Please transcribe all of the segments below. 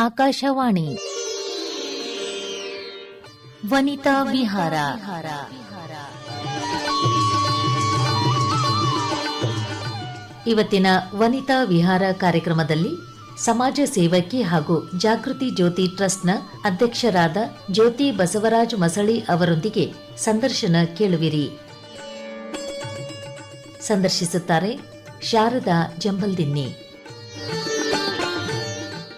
ಆಕಾಶವಾಣಿ ವನಿತಾ ವಿಹಾರ. ಇವತ್ತಿನ ವನಿತಾ ವಿಹಾರ ಕಾರ್ಯಕ್ರಮದಲ್ಲಿ ಸಮಾಜ ಸೇವಕಿ ಹಾಗೂ ಜಾಗೃತಿ ಜ್ಯೋತಿ ಟ್ರಸ್ಟ್ನ ಅಧ್ಯಕ್ಷರಾದ ಜ್ಯೋತಿ ಬಸವರಾಜ್ ಮಸಳಿ ಅವರೊಂದಿಗೆ ಸಂದರ್ಶನ ಕೇಳುವಿರಿ. ಸಂದರ್ಶಿಸುತ್ತಾರೆ ಶಾರದಾ ಜಂಬಲ್ದಿನ್ನಿ.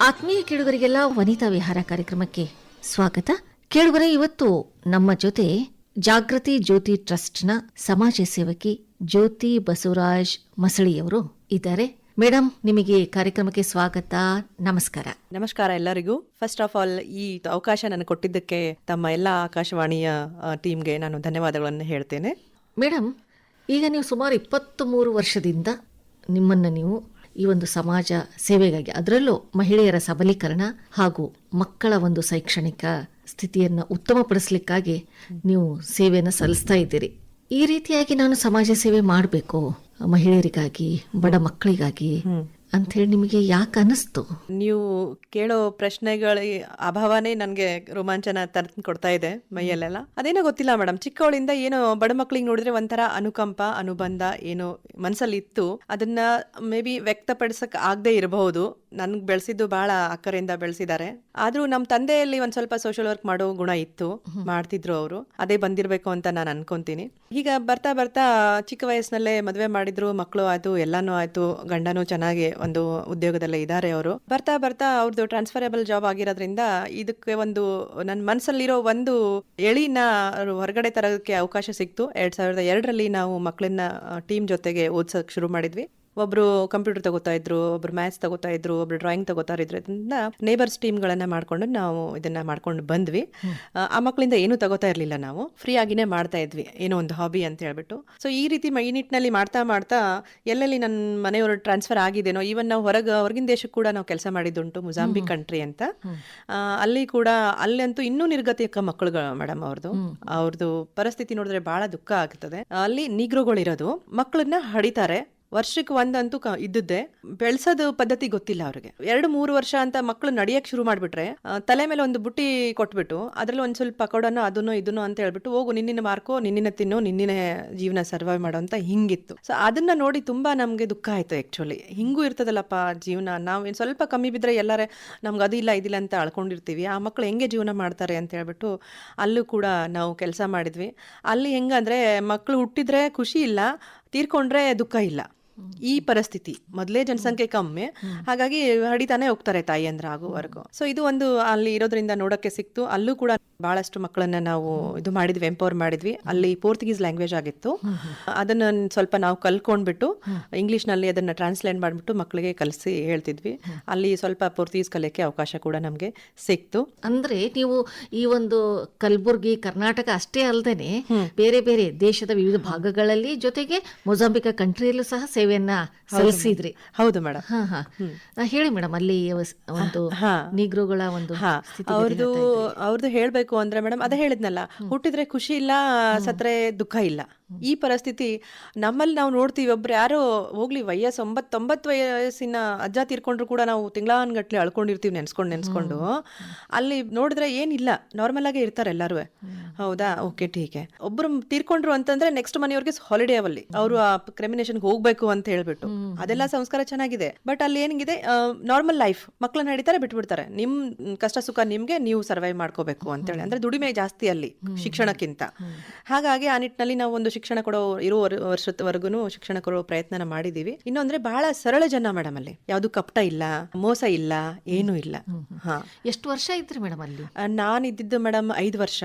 ಆತ್ಮೀಯ ಕೇಳುಗರಿಗೆಲ್ಲ ವನಿತಾ ವಿಹಾರ ಕಾರ್ಯಕ್ರಮಕ್ಕೆ ಸ್ವಾಗತ. ಕೇಳುಗರೆ, ಇವತ್ತು ನಮ್ಮ ಜೊತೆ ಜಾಗೃತಿ ಜ್ಯೋತಿ ಟ್ರಸ್ಟ್ನ ಸಮಾಜ ಸೇವಕಿ ಜ್ಯೋತಿ ಬಸವರಾಜ್ ಮಸಳಿಯವರು ಇದ್ದಾರೆ. ಮೇಡಮ್, ನಿಮಗೆ ಕಾರ್ಯಕ್ರಮಕ್ಕೆ ಸ್ವಾಗತ. ನಮಸ್ಕಾರ. ನಮಸ್ಕಾರ ಎಲ್ಲರಿಗೂ. ಫಸ್ಟ್ ಆಫ್ ಆಲ್, ಈ ಅವಕಾಶ ನನಗೆ ಕೊಟ್ಟಿದ್ದಕ್ಕೆ ತಮ್ಮ ಎಲ್ಲ ಆಕಾಶವಾಣಿಯ ಟೀಮ್ಗೆ ನಾನು ಧನ್ಯವಾದಗಳನ್ನು ಹೇಳ್ತೇನೆ. ಮೇಡಮ್, ಈಗ ನೀವು ಸುಮಾರು 23 ವರ್ಷದಿಂದ ನಿಮ್ಮನ್ನು ನೀವು ಈ ಒಂದು ಸಮಾಜ ಸೇವೆಗಾಗಿ, ಅದರಲ್ಲೂ ಮಹಿಳೆಯರ ಸಬಲೀಕರಣ ಹಾಗೂ ಮಕ್ಕಳ ಒಂದು ಶೈಕ್ಷಣಿಕ ಸ್ಥಿತಿಯನ್ನು ಉತ್ತಮಪಡಿಸಲಿಕ್ಕಾಗಿ ನೀವು ಸೇವೆಯನ್ನು ಸಲ್ಲಿಸ್ತಾ ಇದ್ದೀರಿ. ಈ ರೀತಿಯಾಗಿ ನಾನು ಸಮಾಜ ಸೇವೆ ಮಾಡಬೇಕು ಮಹಿಳೆಯರಿಗಾಗಿ, ಬಡ ಮಕ್ಕಳಿಗಾಗಿ ಅಂಥೇಳಿ ನಿಮಗೆ ಯಾಕೆ ಅನಿಸ್ತು? ನೀವು ಕೇಳೋ ಪ್ರಶ್ನೆಗಳ ಅಭಾವನೇ ನನಗೆ ರೋಮಾಂಚನ ತಂದು ಕೊಡ್ತಾ ಇದೆ ಮೈಯಲ್ಲೆಲ್ಲ. ಅದೇನೋ ಗೊತ್ತಿಲ್ಲ ಮೇಡಮ್, ಚಿಕ್ಕವಳಿಂದ ಏನೋ ಬಡ ಮಕ್ಕಳಿಗೆ ನೋಡಿದ್ರೆ ಒಂಥರ ಅನುಕಂಪ, ಅನುಬಂಧ ಏನೋ ಮನಸ್ಸಲ್ಲಿ ಇತ್ತು. ಅದನ್ನ ಮೇ ಬಿ ವ್ಯಕ್ತಪಡಿಸಕ್ ಆಗದೆ ಇರಬಹುದು. ನನ್ಗೆ ಬೆಳೆಸಿದ್ದು ಬಹಳ ಅಕ್ಕರೆಯಿಂದ ಬೆಳೆಸಿದ್ದಾರೆ. ಆದ್ರೂ ನಮ್ಮ ತಂದೆಯಲ್ಲಿ ಒಂದ್ ಸ್ವಲ್ಪ ಸೋಷಿಯಲ್ ವರ್ಕ್ ಮಾಡೋ ಗುಣ ಇತ್ತು, ಮಾಡ್ತಿದ್ರು ಅವರು. ಅದೇ ಬಂದಿರ್ಬೇಕು ಅಂತ ನಾನು ಅನ್ಕೊಂತೀನಿ. ಈಗ ಬರ್ತಾ ಬರ್ತಾ ಚಿಕ್ಕ ವಯಸ್ಸಿನಲ್ಲೇ ಮದುವೆ ಮಾಡಿದ್ರು, ಮಕ್ಕಳು ಆಯ್ತು, ಎಲ್ಲಾನು ಆಯ್ತು, ಗಂಡನೂ ಚೆನ್ನಾಗಿ ಒಂದು ಉದ್ಯೋಗದಲ್ಲೇ ಇದ್ದಾರೆ ಅವರು. ಬರ್ತಾ ಬರ್ತಾ ಅವ್ರದ್ದು ಟ್ರಾನ್ಸ್ಫರಬಲ್ ಜಾಬ್ ಆಗಿರೋದ್ರಿಂದ ಇದಕ್ಕೆ ಒಂದು ನನ್ನ ಮನಸ್ಸಲ್ಲಿರೋ ಒಂದು ಎಳಿನ ಹೊರಗಡೆ ತರೋದಕ್ಕೆ ಅವಕಾಶ ಸಿಕ್ತು. 2002ರಲ್ಲಿ ನಾವು ಮಕ್ಕಳನ್ನ ಟೀಮ್ ಜೊತೆಗೆ ಓದ್ಸಕ್ ಶುರು ಮಾಡಿದ್ವಿ. ಒಬ್ರು ಕಂಪ್ಯೂಟರ್ ತಗೋತಾ ಇದ್ರು, ಒಬ್ರು ಮ್ಯಾಥ್ಸ್ ತಗೋತಾ ಇದ್ರು, ಒಬ್ರು ಡ್ರಾಯಿಂಗ್ ತಗೋತಾ ಇದ್ರಿಂದ ನೇಬರ್ಸ್ ಟೀಮ್ ಗಳನ್ನ ಮಾಡ್ಕೊಂಡು ನಾವು ಇದನ್ನ ಮಾಡ್ಕೊಂಡು ಬಂದ್ವಿ. ಆ ಮಕ್ಕಳಿಂದ ಏನು ತಗೋತಾ ಇರ್ಲಿಲ್ಲ, ನಾವು ಫ್ರೀ ಆಗಿನೇ ಮಾಡ್ತಾ ಇದ್ವಿ, ಏನೋ ಒಂದು ಹಾಬಿ ಅಂತ ಹೇಳ್ಬಿಟ್ಟು. ಸೊ ಈ ರೀತಿ ಈ ನಿಟ್ಟಿನಲ್ಲಿ ಮಾಡ್ತಾ ಮಾಡ್ತಾ ಎಲ್ಲೆಲ್ಲಿ ನನ್ನ ಮನೆಯವರು ಟ್ರಾನ್ಸ್ಫರ್ ಆಗಿದ್ದೇನೋ, ಈವನ್ ನಾವು ಹೊರಗಿನ ದೇಶಕ್ಕೆ ಕೂಡ ನಾವು ಕೆಲಸ ಮಾಡಿದ್ದುಂಟು, ಮೊಜಾಂಬಿಕ್ ಕಂಟ್ರಿ ಅಂತ. ಅಲ್ಲಿ ಕೂಡ ಅಲ್ಲಂತೂ ಇನ್ನೂ ನಿರ್ಗತಿಕ ಮಕ್ಕಳುಗಳು ಮೇಡಮ್. ಅವ್ರದ್ದು ಪರಿಸ್ಥಿತಿ ನೋಡಿದ್ರೆ ಬಹಳ ದುಃಖ ಆಗ್ತದೆ. ಅಲ್ಲಿ ನೀಗ್ರೋಗಳಿರೋದು, ಮಕ್ಕಳನ್ನ ಹಡಿತಾರೆ. ವರ್ಷಕ್ಕೆ ಒಂದಂತೂ ಇದ್ದುದ್ದೆ. ಬೆಳೆಸೋದು ಪದ್ಧತಿ ಗೊತ್ತಿಲ್ಲ ಅವ್ರಿಗೆ. 2-3 ವರ್ಷ ಅಂತ ಮಕ್ಕಳು ನಡಿಯಕ್ ಶುರು ಮಾಡ್ಬಿಟ್ರೆ ತಲೆ ಮೇಲೆ ಒಂದು ಬುಟ್ಟಿ ಕೊಟ್ಬಿಟ್ಟು ಅದ್ರಲ್ಲಿ ಒಂದ್ ಸ್ವಲ್ಪ ಪಕೋಡನೋ ಅದನ್ನೋ ಇದನ್ನೋ ಅಂತ ಹೇಳ್ಬಿಟ್ಟು, ಹೋಗು ನಿನ್ನಿನ ಮಾರ್ಕೋ, ನಿನ್ನಿನ ತಿನ್ನೋ, ನಿನ್ನಿನ ಜೀವನ ಸರ್ವೈವ್ ಮಾಡೋ ಅಂತ ಹಿಂಗಿತ್ತು. ಸೊ ಅದನ್ನ ನೋಡಿ ತುಂಬಾ ನಮ್ಗೆ ದುಃಖ ಆಯ್ತು. ಆಕ್ಚುಲಿ ಹಿಂಗೂ ಇರ್ತದಲ್ಲಪ್ಪ ಜೀವನ. ನಾವ್ ಸ್ವಲ್ಪ ಕಮ್ಮಿ ಬಿದ್ರೆ ಎಲ್ಲಾರೆ ನಮ್ಗೆ ಅದು ಇಲ್ಲ ಇದಿಲ್ಲ ಅಂತ ಅಳ್ಕೊಂಡಿರ್ತೀವಿ. ಆ ಮಕ್ಕಳು ಹೆಂಗೆ ಜೀವನ ಮಾಡ್ತಾರೆ ಅಂತ ಹೇಳ್ಬಿಟ್ಟು ಅಲ್ಲೂ ಕೂಡ ನಾವು ಕೆಲಸ ಮಾಡಿದ್ವಿ. ಅಲ್ಲಿ ಹೆಂಗಂದ್ರೆ ಮಕ್ಕಳು ಹುಟ್ಟಿದ್ರೆ ಖುಷಿ ಇಲ್ಲ, ತೀರ್ಕೊಂಡ್ರೆ ದುಃಖ ಇಲ್ಲ. ಈ ಪರಿಸ್ಥಿತಿ. ಮೊದಲೇ ಜನಸಂಖ್ಯೆ ಕಮ್ಮಿ, ಹಾಗಾಗಿ ಹಡಿತಾನೆ ಹೋಗ್ತಾರೆ ತಾಯಿ ಅಂದ್ರೆ ಆಗುವವರೆಗೂ. ಸೊ ಇದು ಒಂದು ಅಲ್ಲಿ ಇರೋದ್ರಿಂದ ನೋಡಕ್ಕೆ ಸಿಕ್ತು. ಅಲ್ಲೂ ಕೂಡ ಬಹಳಷ್ಟು ಮಕ್ಕಳನ್ನ ನಾವು ಇದು ಮಾಡಿದ್ವಿ, ಎಂಪವರ್ ಮಾಡಿದ್ವಿ. ಅಲ್ಲಿ ಪೋರ್ಚುಗೀಸ್ ಲ್ಯಾಂಗ್ವೇಜ್ ಆಗಿತ್ತು, ಅದನ್ನ ಸ್ವಲ್ಪ ನಾವು ಕಲ್ಕೊಂಡ್ಬಿಟ್ಟು ಇಂಗ್ಲಿಷ್ ನಲ್ಲಿ ಅದನ್ನ ಟ್ರಾನ್ಸ್ಲೇಟ್ ಮಾಡ್ಬಿಟ್ಟು ಮಕ್ಕಳಿಗೆ ಕಲಿಸಿ ಹೇಳ್ತಿದ್ವಿ. ಅಲ್ಲಿ ಸ್ವಲ್ಪ ಪೋರ್ಚುಗೀಸ್ ಕಲಿಯಕ್ಕೆ ಅವಕಾಶ ಕೂಡ ನಮ್ಗೆ ಸಿಕ್ತು. ಅಂದ್ರೆ ನೀವು ಈ ಒಂದು ಕಲಬುರ್ಗಿ, ಕರ್ನಾಟಕ ಅಷ್ಟೇ ಅಲ್ಲದೇನೆ ಬೇರೆ ಬೇರೆ ದೇಶದ ವಿವಿಧ ಭಾಗಗಳಲ್ಲಿ, ಜೊತೆಗೆ ಮೊಜಾಂಬಿಕ್ ಕಂಟ್ರಿಯಲ್ಲೂ ಸಹ ಸೇವೆಯನ್ನ ಸಲ್ಲಿಸಿದ್ರಿ. ಹೌದು ಮೇಡಮ್. ಹೇಳಿ ಮೇಡಮ್, ಅಲ್ಲಿ ಒಂದು ನೀಗ್ರೋಗಳ ಒಂದು ಅವ್ರದ್ದು ಹೇಳ್ಬೇಕು ಅಂದ್ರೆ ಮೇಡಮ್, ಅದೇ ಹೇಳಿದ್ನಲ್ಲ, ಹುಟ್ಟಿದ್ರೆ ಖುಷಿ ಇಲ್ಲ, ಸತ್ರೆ ದುಃಖ ಇಲ್ಲ. ಈ ಪರಿಸ್ಥಿತಿ ನಮ್ಮಲ್ಲಿ ನಾವು ನೋಡ್ತೀವಿ. ಒಬ್ರು ಯಾರೋ ಹೋಗ್ಲಿ ವಯಸ್ಸು 90 ವಯಸ್ಸಿನ ಅಜ್ಜ ತೀರ್ಕೊಂಡ್ರು ಕೂಡ ನಾವು ತಿಂಗಳಾನ್ಗಟ್ಲೆ ಅಳ್ಕೊಂಡಿರ್ತೀವಿ ನೆನ್ಸ್ಕೊಂಡು. ಅಲ್ಲಿ ನೋಡಿದ್ರೆ ಏನಿಲ್ಲ, ನಾರ್ಮಲ್ ಆಗೇ ಇರ್ತಾರೆ ಎಲ್ಲರೂ. ಹೌದಾ, ಓಕೆ ಟೀಕೆ. ಒಬ್ರು ತೀರ್ಕೊಂಡ್ರು ಅಂತಂದ್ರೆ ನೆಕ್ಸ್ಟ್ ಮನೆಯವ್ರಿಗೆ ಹಾಲಿಡೇ ಅವಲ್ಲಿ ಅವರು ಆ ಕ್ರೆಮಿನೇಷನ್ಗೆ ಹೋಗ್ಬೇಕು ಅಂತ ಹೇಳ್ಬಿಟ್ಟು, ಅದೆಲ್ಲ ಸಂಸ್ಕಾರ ಚೆನ್ನಾಗಿದೆ. ಬಟ್ ಅಲ್ಲಿ ಏನಿದೆ, ನಾರ್ಮಲ್ ಲೈಫ್, ಮಕ್ಕಳನ್ನ ನಡೀತಾರೆ, ಬಿಟ್ಬಿಡ್ತಾರೆ. ನಿಮ್ ಕಷ್ಟ ಸುಖ ನಿಮ್ಗೆ, ನೀವು ಸರ್ವೈವ್ ಮಾಡ್ಕೋಬೇಕು ಅಂತೇಳಿ. ಅಂದ್ರೆ ದುಡಿಮೆ ಜಾಸ್ತಿ ಅಲ್ಲಿ ಶಿಕ್ಷಣಕ್ಕಿಂತ. ಹಾಗಾಗಿ ಆ ನಿಟ್ಟಿನಲ್ಲಿ ನಾವು ಒಂದು ಶಿಕ್ಷಣ ಕೊಡೋ ಇರೋ ವರ್ಷದವರೆಗೂ ಶಿಕ್ಷಣ ಕೊಡೋ ಪ್ರಯತ್ನ ಮಾಡಿದೀವಿ. ಇನ್ನೊಂದ್ರೆ ಬಹಳ ಸರಳ ಜನ ಮೇಡಮ್. ಅಲ್ಲಿ ಯಾವ್ದು ಕಪಟ ಇಲ್ಲ, ಮೋಸ ಇಲ್ಲ, ಏನೂ ಇಲ್ಲ. ಎಷ್ಟು ವರ್ಷ ಇದ್ರಿ ಮೇಡಮ್ ಅಲ್ಲಿ? ನಾನು ಇದ್ದಿದ್ದು ಮೇಡಮ್ 5 ವರ್ಷ.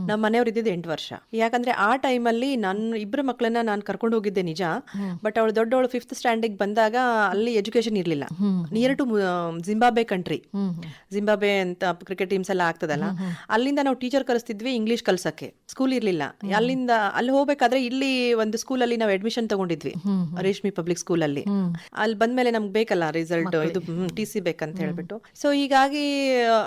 ನಮ್ಮ ಮನೆಯವ್ರು ಇದ್ದಿದ್ದು 8 ವರ್ಷ. ಯಾಕಂದ್ರೆ ಆ ಟೈಮಲ್ಲಿ ನನ್ನ ಇಬ್ಬರು ಮಕ್ಕಳನ್ನ ನಾನು ಕರ್ಕೊಂಡು ಹೋಗಿದ್ದೆ ನಿಜ. ಬಟ್ ಅವಳು ದೊಡ್ಡವಳು 5th ಸ್ಟ್ಯಾಂಡರ್ಡ್ ಬಂದಾಗ ಅಲ್ಲಿ ಎಜುಕೇಶನ್ ಇರ್ಲಿಲ್ಲ. Near to Zimbabwe country, Zimbabwe ಅಂತ ಕ್ರಿಕೆಟ್ ಟೀಮ್ಸ್ ಎಲ್ಲ ಆಗ್ತದಲ್ಲ, ಅಲ್ಲಿಂದ ನಾವು ಟೀಚರ್ ಕಲಿಸ್ತಿದ್ವಿ ಇಂಗ್ಲಿಷ್ ಕಲ್ಸಕ್ಕೆ. ಸ್ಕೂಲ್ ಇರ್ಲಿಲ್ಲ. ಅಲ್ಲಿಂದ ಅಲ್ಲಿ ಹೋಗ್ಬೇಕಾದ್ರೆ ಇಲ್ಲಿ ಒಂದು ಸ್ಕೂಲಲ್ಲಿ ನಾವು ಅಡ್ಮಿಷನ್ ತಗೊಂಡಿದ್ವಿ, ರೇಷ್ಮಿ ಪಬ್ಲಿಕ್ ಸ್ಕೂಲ್ ಅಲ್ಲಿ. ಅಲ್ಲಿ ಬಂದ್ಮೇಲೆ ನಮ್ಗೆ ಬೇಕಲ್ಲ ರಿಸಲ್ಟ್, ಇದು TC ಬೇಕಂತ ಹೇಳ್ಬಿಟ್ಟು. ಸೊ ಹೀಗಾಗಿ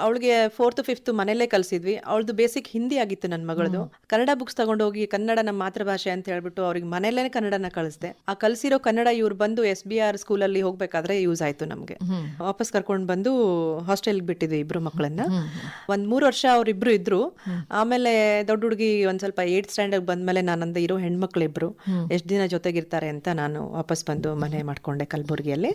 ಅವಳಿಗೆ 4th 5th ಮನೇಲೆ ಕಲ್ಸಿದ್ವಿ. ಅವಳದು ಬೇಸಿಕ್ ಹಿಂದಿ ಆಗಿತ್ತು ನನ್ನ ಮಗಳದು. ಕನ್ನಡ ಬುಕ್ಸ್ ತಗೊಂಡೋಗಿ ಕನ್ನಡ ನಮ್ಮ ಮಾತೃಭಾಷೆ ಅಂತ ಹೇಳ್ಬಿಟ್ಟು ಅವ್ರಿಗೆ ಮನೇಲೇನೆ ಕನ್ನಡನ ಕಳಿಸ್ದೆ. ಆ ಕಲ್ಸಿರೋ ಕನ್ನಡ ಇವ್ರು ಬಂದು SBR ಸ್ಕೂಲಲ್ಲಿ ಹೋಗ್ಬೇಕಾದ್ರೆ ಯೂಸ್ ಆಯ್ತು ನಮ್ಗೆ. ವಾಪಸ್ ಕರ್ಕೊಂಡ್ ಬಂದು ಹಾಸ್ಟೆಲ್ಗೆ ಬಿಟ್ಟಿದ್ವಿ ಇಬ್ರು ಮಕ್ಕಳನ್ನ. ಒಂದ್ 3 ವರ್ಷ ಅವ್ರಿಬ್ರು ಇದ್ರು. ಆಮೇಲೆ ದೊಡ್ಡ ಹುಡುಗಿ ಒಂದ್ ಸ್ವಲ್ಪ 8th ಸ್ಟ್ಯಾಂಡರ್ಡ್ ಬಂದ್ಮೇಲೆ ನಾನಂದ ಇರೋ ಹೆಣ್ಮಕ್ಳು ಇಬ್ರು ಎಷ್ಟ್ ದಿನ ಜೊತೆಗಿರ್ತಾರೆ ಅಂತ ನಾನು ವಾಪಸ್ ಬಂದು ಮನೆ ಮಾಡ್ಕೊಂಡೆ ಕಲಬುರ್ಗಿಯಲ್ಲಿ.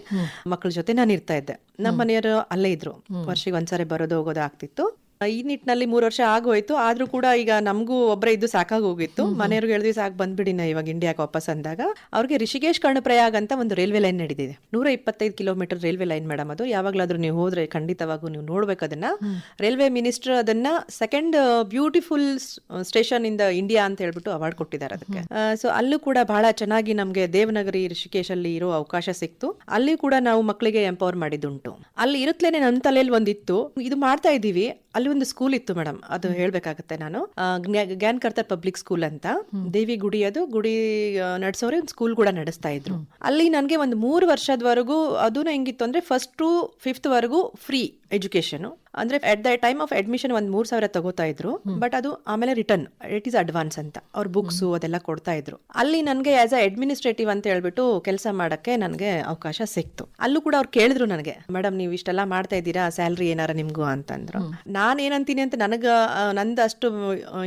ಮಕ್ಕಳ ಜೊತೆ ನಾನು ಇರ್ತಾ ಇದ್ದೆ. ನಮ್ಮ ಮನೆಯವರು ಅಲ್ಲೇ ಇದ್ರು. ವರ್ಷಕ್ಕೆ ಒಂದ್ಸರಿ ಬರೋದು ಹೋಗೋದು ಆಗ್ತಿತ್ತು. ಈ ನಿಟ್ಟಿನಲ್ಲಿ 3 ವರ್ಷ ಆಗೋಯ್ತು. ಆದ್ರೂ ಕೂಡ ಈಗ ನಮಗೂ ಒಬ್ಬರೇ ಇದ್ದು ಸಾಕಾಗಿ ಹೋಗಿತ್ತು. ಮನೆಯವ್ರಿಗೆ ಹೇಳಿದ್ವಿ ಸಾಕು ಬಂದ್ಬಿಡಿ ನಾ ಇವಾಗ ಇಂಡಿಯಾಗೆ ವಾಪಸ್ ಅಂದಾಗ ಅವ್ರಿಗೆ ರಿಷಿಕೇಶ್ ಕರ್ಣಪ್ರಯಾಗ್ ಅಂತ ಒಂದು ರೈಲ್ವೆ ಲೈನ್ ನಡೆದಿದೆ. 125 ಕಿಲೋಮೀಟರ್ ರೈಲ್ವೆ ಲೈನ್ ಮೇಡಮ್. ಅದು ಯಾವಾಗ್ಲಾದ್ರೂ ನೀವು ಹೋದ್ರೆ ಖಂಡಿತವಾಗೂ ನೀವು ನೋಡ್ಬೇಕು ಅದನ್ನ. ರೈಲ್ವೆ ಮಿನಿಸ್ಟರ್ ಅದನ್ನ 2nd beautiful station in the India ಅಂತ ಹೇಳ್ಬಿಟ್ಟು ಅವಾರ್ಡ್ ಕೊಟ್ಟಿದ್ದಾರೆ ಅದಕ್ಕೆ. ಸೊ ಅಲ್ಲೂ ಕೂಡ ಬಹಳ ಚೆನ್ನಾಗಿ ನಮ್ಗೆ ದೇವನಗರಿ ರಿಷಿಕೇಶ್ ಅಲ್ಲಿ ಇರೋ ಅವಕಾಶ ಸಿಕ್ತು. ಅಲ್ಲಿ ಕೂಡ ನಾವು ಮಕ್ಕಳಿಗೆ ಎಂಪವರ್ ಮಾಡಿದ್ದುಂಟು. ಅಲ್ಲಿ ಇರುತ್ತಲೇನೆ ನನ್ನ ತಲೆಯಲ್ಲಿ ಒಂದಿತ್ತು, ಇದು ಮಾಡ್ತಾ ಇದೀವಿ. ಅಲ್ಲಿ ಒಂದು ಸ್ಕೂಲ್ ಇತ್ತು ಮೇಡಮ್, ಅದು ಹೇಳ್ಬೇಕಾಗತ್ತೆ ನಾನು. ಜ್ಞಾನ್ ಕರ್ತರ್ ಪಬ್ಲಿಕ್ ಸ್ಕೂಲ್ ಅಂತ, ದೇವಿ ಗುಡಿ, ಅದು ಗುಡಿ ನಡೆಸೋರೆ ಒಂದು ಸ್ಕೂಲ್ ಕೂಡ ನಡೆಸ್ತಾ ಇದ್ರು. ಅಲ್ಲಿ ನನ್ಗೆ ಒಂದು 3 ವರ್ಷದವರೆಗೂ ಅದನ್ನ ಹೆಂಗಿತ್ತು ಅಂದ್ರೆ 1st to 5th ವರೆಗೂ ಫ್ರೀ ಎಜುಕೇಶನ್. ಅಂದ್ರೆ at the time of admission 3,000 ತಗೋತಾ ಇದ್ರು. ಬಟ್ ಅದು ಆಮೇಲೆ ರಿಟರ್ನ್ ಇಟ್ ಈಸ್ ಅಡ್ವಾನ್ಸ್ ಅಂತ ಅವ್ರ ಬುಕ್ಸ್ ಅದೆಲ್ಲ ಕೊಡ್ತಾ ಇದ್ರು. ಅಲ್ಲಿ ನನ್ಗೆ ಆಸ್ ಅ ಅಡ್ಮಿನಿಸ್ಟ್ರೇಟಿವ್ ಅಂತ ಹೇಳ್ಬಿಟ್ಟು ಕೆಲಸ ಮಾಡಕ್ಕೆ ನನ್ಗೆ ಅವಕಾಶ ಸಿಕ್ತು. ಅಲ್ಲೂ ಕೂಡ ಅವ್ರು ಕೇಳಿದ್ರು ನನಗೆ, ಮೇಡಮ್ ನೀವು ಇಷ್ಟೆಲ್ಲ ಮಾಡ್ತಾ ಇದ್ದೀರಾ, ಸ್ಯಾಲ್ರಿ ಏನಾರ ನಿಮ್ಗೂ ಅಂತಂದ್ರು. ನಾನ್ ಏನಂತೀನಿ ಅಂತ ನಂದು ಅಷ್ಟು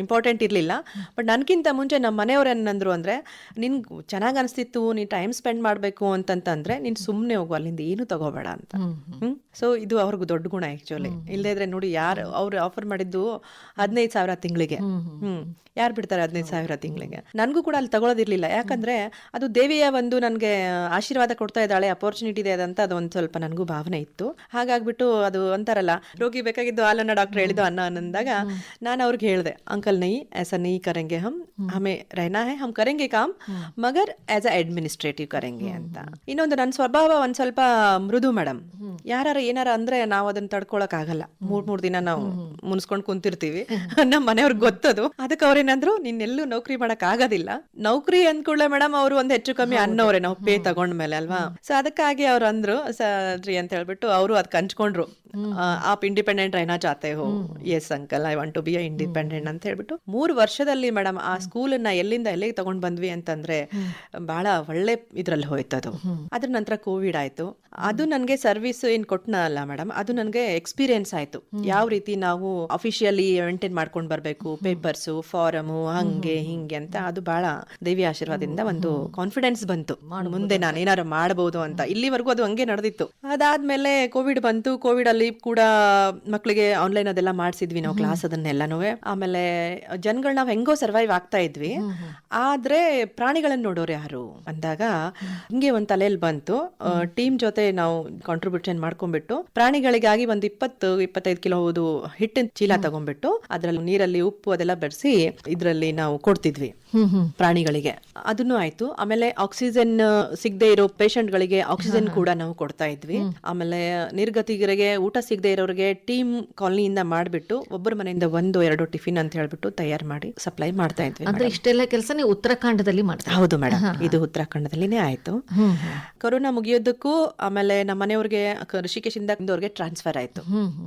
ಇಂಪಾರ್ಟೆಂಟ್ ಇರ್ಲಿಲ್ಲ. ಬಟ್ ನನ್ಕಿಂತ ಮುಂಚೆ ನಮ್ಮ ಮನೆಯವ್ರು ಏನಂದ್ರು ಅಂದ್ರೆ, ನಿನ್ ಚೆನ್ನಾಗ್ ಅನಿಸ್ತಿತ್ತು, ನೀನ್ ಟೈಮ್ ಸ್ಪೆಂಡ್ ಮಾಡ್ಬೇಕು ಅಂತಂದ್ರೆ ನೀನ್ ಸುಮ್ನೆ ಹೋಗು, ಅಲ್ಲಿಂದ ಏನು ತಗೋಬೇಡ ಅಂತ. ಸೊ ಇದು ಅವ್ರಿಗೂ ದೊಡ್ಡ ಗುಣ ಆಕ್ಚುಲಿ. ಇಲ್ಲದೇ ಇದ್ರೆ ನೋಡಿ, ಯಾರು ಅವ್ರು ಆಫರ್ ಮಾಡಿದ್ದು 15,000 ತಿಂಗಳಿಗೆ. ಯಾರು ಬಿಡ್ತಾರೆ 15,000 ತಿಂಗಳಿಗೆ? ನನ್ಗೂ ಕೂಡ ಅಲ್ಲಿ ತಗೊಳ್ಳೋದಿರ್ಲಿಲ್ಲ. ಯಾಕಂದ್ರೆ ಅದು ದೇವಿಯ ಒಂದು ನನ್ಗೆ ಆಶೀರ್ವಾದ ಕೊಡ್ತಾ ಇದ್ದಾಳೆ, ಅಪರ್ಚುನಿಟಿ ಇದೆ ಅದಂತ ಅದೊಂದು ಸ್ವಲ್ಪ ನನ್ಗೂ ಭಾವನೆ ಇತ್ತು. ಹಾಗಾಗ್ಬಿಟ್ಟು ಅದು ಅಂತಾರಲ್ಲ, ರೋಗಿ ಬೇಕಾಗಿದ್ದು ಹಾಲನ್ನ ಡಾಕ್ಟರ್ ಹೇಳಿದ್ದು ಅನ್ನ ಅನ್ನಂದಾಗ ನಾನು ಅವ್ರಿಗೆ ಹೇಳ್ದೆ, ಅಂಕಲ್ ನೈ ऐसा नहीं करेंगे हम, हमें रहना है, हम करेंगे काम ಮಗರ್ ಆಸ್ ಅ ಅಡ್ಮಿನಿಸ್ಟ್ರೇಟಿವ್ ಕರೆಂಗೆ ಅಂತ. ಇನ್ನೊಂದು ನನ್ನ ಸ್ವಭಾವ ಒಂದ್ ಸ್ವಲ್ಪ ಮೃದು ಮೇಡಮ್. ಯಾರು ಏನಾರ ಅಂದ್ರೆ ನಾವು ಅದನ್ನ ತಡ್ಕೊಳಕ್ ಆಗಲ್ಲ. 3 ದಿನ ನಾವು ಮುನ್ಸ್ಕೊಂಡ್ ಕುಂತಿರ್ತೀವಿ. ನಮ್ಮ ಮನೆಯವ್ರಿಗೆ ಗೊತ್ತದು. ಅದಕ್ಕೆ ಅವ್ರೇನಂದ್ರು, ನಿನ್ನೆಲ್ಲೂ ನೌಕರಿ ಮಾಡಕ್ ಆಗೋದಿಲ್ಲ. ನೌಕರಿ ಅಂದ್ಕೊಳ್ಳೆ ಮೇಡಮ್ ಅವರು ಒಂದ್ ಹೆಚ್ಚು ಕಮ್ಮಿ ಅನ್ನೋರೆ ನಾವು ಪೇ ತಗೊಂಡ್ಮೇಲೆ ಅಲ್ವಾ. ಸೊ ಅದಕ್ಕಾಗಿ ಅವ್ರು ಅಂದ್ರು ಸರಿ ಅಂತ ಹೇಳ್ಬಿಟ್ಟು ಅವರು ಅದ್ ಹಂಚ್ಕೊಂಡ್ರು. आप ಇಂಡಿಪೆಂಡೆಂಟ್ रहना चाहते हो? Yes uncle, I want to be independent ಅಂತ ಹೇಳ್ಬಿಟ್ಟು 3 ವರ್ಷದಲ್ಲಿ ಮೇಡಮ್ ಆ ಸ್ಕೂಲನ್ನ ಎಲ್ಲಿಂದ ಎಲ್ಲಿಗೆ ತಗೊಂಡ್ ಬಂದ್ವಿ ಅಂತಂದ್ರೆ ಬಹಳ ಒಳ್ಳೆ ಇದ್ರಲ್ಲಿ ಹೋಯ್ತದು. ಅದ್ರ ನಂತರ ಕೋವಿಡ್ ಆಯ್ತು. ಅದು ನನ್ಗೆ ಸರ್ವಿಸ್ ಏನ್ ಕೊಟ್ಟನಲ್ಲ ಮೇಡಮ್, ಅದು ನನ್ಗೆ ಎಕ್ಸ್ಪೀರಿಯನ್ಸ್ ಆಯ್ತು. ಯಾವ ರೀತಿ ನಾವು ಅಫಿಷಿಯಲಿ ಮೇಂಟೈನ್ ಮಾಡ್ಕೊಂಡ್ ಬರ್ಬೇಕು, ಪೇಪರ್ಸು, ಫಾರಮು, ಹಂಗೆ ಹಿಂಗೆ ಅಂತ. ಅದು ಬಹಳ ದೇವಿ ಆಶೀರ್ವಾದದಿಂದ ಒಂದು ಕಾನ್ಫಿಡೆನ್ಸ್ ಬಂತು, ಮುಂದೆ ನಾನು ಏನಾರು ಮಾಡಬಹುದು ಅಂತ. ಇಲ್ಲಿವರೆಗೂ ಅದು ಹಂಗೆ ನಡೆದಿತ್ತು. ಅದಾದ್ಮೇಲೆ ಕೋವಿಡ್ ಬಂತು. ಕೋವಿಡ್ ಅಲ್ಲಿ ಕೂಡ ಮಕ್ಕಳಿಗೆ ಆನ್ಲೈನ್ ಅದೆಲ್ಲ ಮಾಡಿಸಿದ್ವಿ ನಾವು, ಕ್ಲಾಸ್ ಅದನ್ನೆಲ್ಲನೂ. ಆಮೇಲೆ ಜನಗಳು ನಾವ್ ಹೆಂಗೋ ಸರ್ವೈವ್ ಆಗ್ತಾ ಇದ್ವಿ. ಆದ್ರೆ ಪ್ರಾಣಿಗಳನ್ನ ನೋಡೋರು ಯಾರು ಅಂದಾಗ ಹಿಂಗೆ ಒಂದ್ ತಲೆಯಲ್ಲಿ ಬಂತು. ಟೀಮ್ ಜೊತೆ ನಾವು ಕಾಂಟ್ರಿಬ್ಯೂಷನ್ ಮಾಡ್ಕೊಂಡ್ಬಿಟ್ಟು ಪ್ರಾಣಿಗಳಿಗಾಗಿ ಒಂದು 20-25 ಕಿಲೋ ಹಿಟ್ಟಿನ ಚೀಲ ತಗೊಂಡ್ಬಿಟ್ಟು ಅದ್ರಲ್ಲಿ ನೀರಲ್ಲಿ ಉಪ್ಪು ಅದೆಲ್ಲ ಬೆರೆಸಿ ಇದ್ರಲ್ಲಿ ನಾವು ಕೊಡ್ತಿದ್ವಿ ಪ್ರಾಣಿಗಳಿಗೆ. ಅದನ್ನು ಆಯ್ತು. ಆಮೇಲೆ ಆಕ್ಸಿಜನ್ ಸಿಗದೆ ಇರೋ ಪೇಷಂಟ್ ಗಳಿಗೆ ಆಕ್ಸಿಜನ್ ಕೂಡ ನಾವು ಕೊಡ್ತಾ ಇದ್ವಿ. ಆಮೇಲೆ ನಿರ್ಗತಿಗರಿಗೆ ಊಟ ಸಿಗದೆ ಇರೋರಿಗೆ ಟೀಮ್ ಕಾಲನಿಯಿಂದ ಮಾಡ್ಬಿಟ್ಟು ಒಬ್ಬರ ಮನೆಯಿಂದ 1-2 ಟಿಫಿನ್ ಅಂತ ಹೇಳ್ಬಿಟ್ಟು ತಯಾರು ಮಾಡಿ ಸಪ್ಲೈ ಮಾಡ್ತಾ ಇದ್ವಿ. ಅಂದ್ರೆ ಇಷ್ಟೆಲ್ಲ ಕೆಲಸ ನೀವು ಉತ್ತರಾಖಂಡದಲ್ಲಿ ಮಾಡ್ತಾ? ಹೌದು ಮೇಡಮ್, ಇದು ಉತ್ತರಾಖಂಡದಲ್ಲಿನೇ ಆಯ್ತು. ಕೊರೋನಾ ಮುಗಿಯೋದಕ್ಕೂ ಆಮೇಲೆ ನಮ್ಮ ಮನೆಯವ್ರಿಗೆ ಋಷಿಕೇಶಿಂದ ಅವ್ರಿಗೆ ಟ್ರಾನ್ಸ್ಫರ್ ಆಯ್ತು.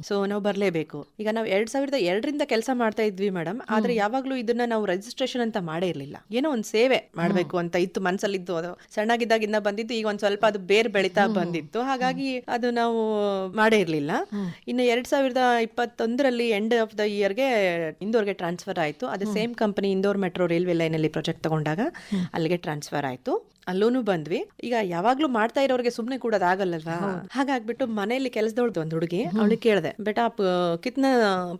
ಸೊ ನಾವು ಬರ್ಲೇಬೇಕು. ಈಗ ನಾವು 2002ರಿಂದ ಕೆಲಸ ಮಾಡ್ತಾ ಇದ್ವಿ ಮೇಡಮ್. ಆದ್ರೆ ಯಾವಾಗ್ಲೂ ಇದನ್ನ ನಾವು ರಿಜಿಸ್ಟ್ರೇಷನ್ ಅಂತ ಮಾಡೇ ಇರ್ಲಿಲ್ಲ. ಏನೋ ಒಂದ್ ಸೇವೆ ಮಾಡ್ಬೇಕು ಅಂತ ಇತ್ತು ಮನ್ಸಲ್ಲಿದ್ದು. ಅದು ಸಣ್ಣಗಿದ್ದಾಗಿಂದ ಬಂದಿತ್ತು. ಈಗ ಒಂದ್ ಸ್ವಲ್ಪ ಅದು ಬೇರ್ ಬೆಳಿತಾ ಬಂದಿತ್ತು. ಹಾಗಾಗಿ ಅದು ನಾವು ಮಾಡೇ ಇರ್ಲಿಲ್ಲ. ಇನ್ನು 2021ರಲ್ಲಿ ಎಂಡ್ ಆಫ್ ದ ಇಯರ್ಗೆ ಇಂದೋರ್ಗೆ ಟ್ರಾನ್ಸ್ಫರ್ ಆಯ್ತು. ಅದೇ same company Indore metro railway line ಅಲ್ಲಿ ಪ್ರಾಜೆಕ್ಟ್ ತಗೊಂಡಾಗ ಅಲ್ಲಿಗೆ ಟ್ರಾನ್ಸ್ಫರ್ ಆಯ್ತು. ಅಲ್ಲೂನು ಬಂದ್ವಿ. ಈಗ ಯಾವಾಗ್ಲೂ ಮಾಡ್ತಾ ಇರೋರಿಗೆ ಸುಮ್ನೆ ಕೂಡೋದಾಗಲ್ಲಲ್ವಾ. ಹಾಗಾಗ್ಬಿಟ್ಟು ಮನೆಯಲ್ಲಿ ಕೆಲಸದೊಳ್ದು ಒಂದ್ ಹುಡುಗಿ, ಅವಳಿಗೆ ಕೇಳ್ದೆ, ಬೇಟಾ ಕಿತ್ನ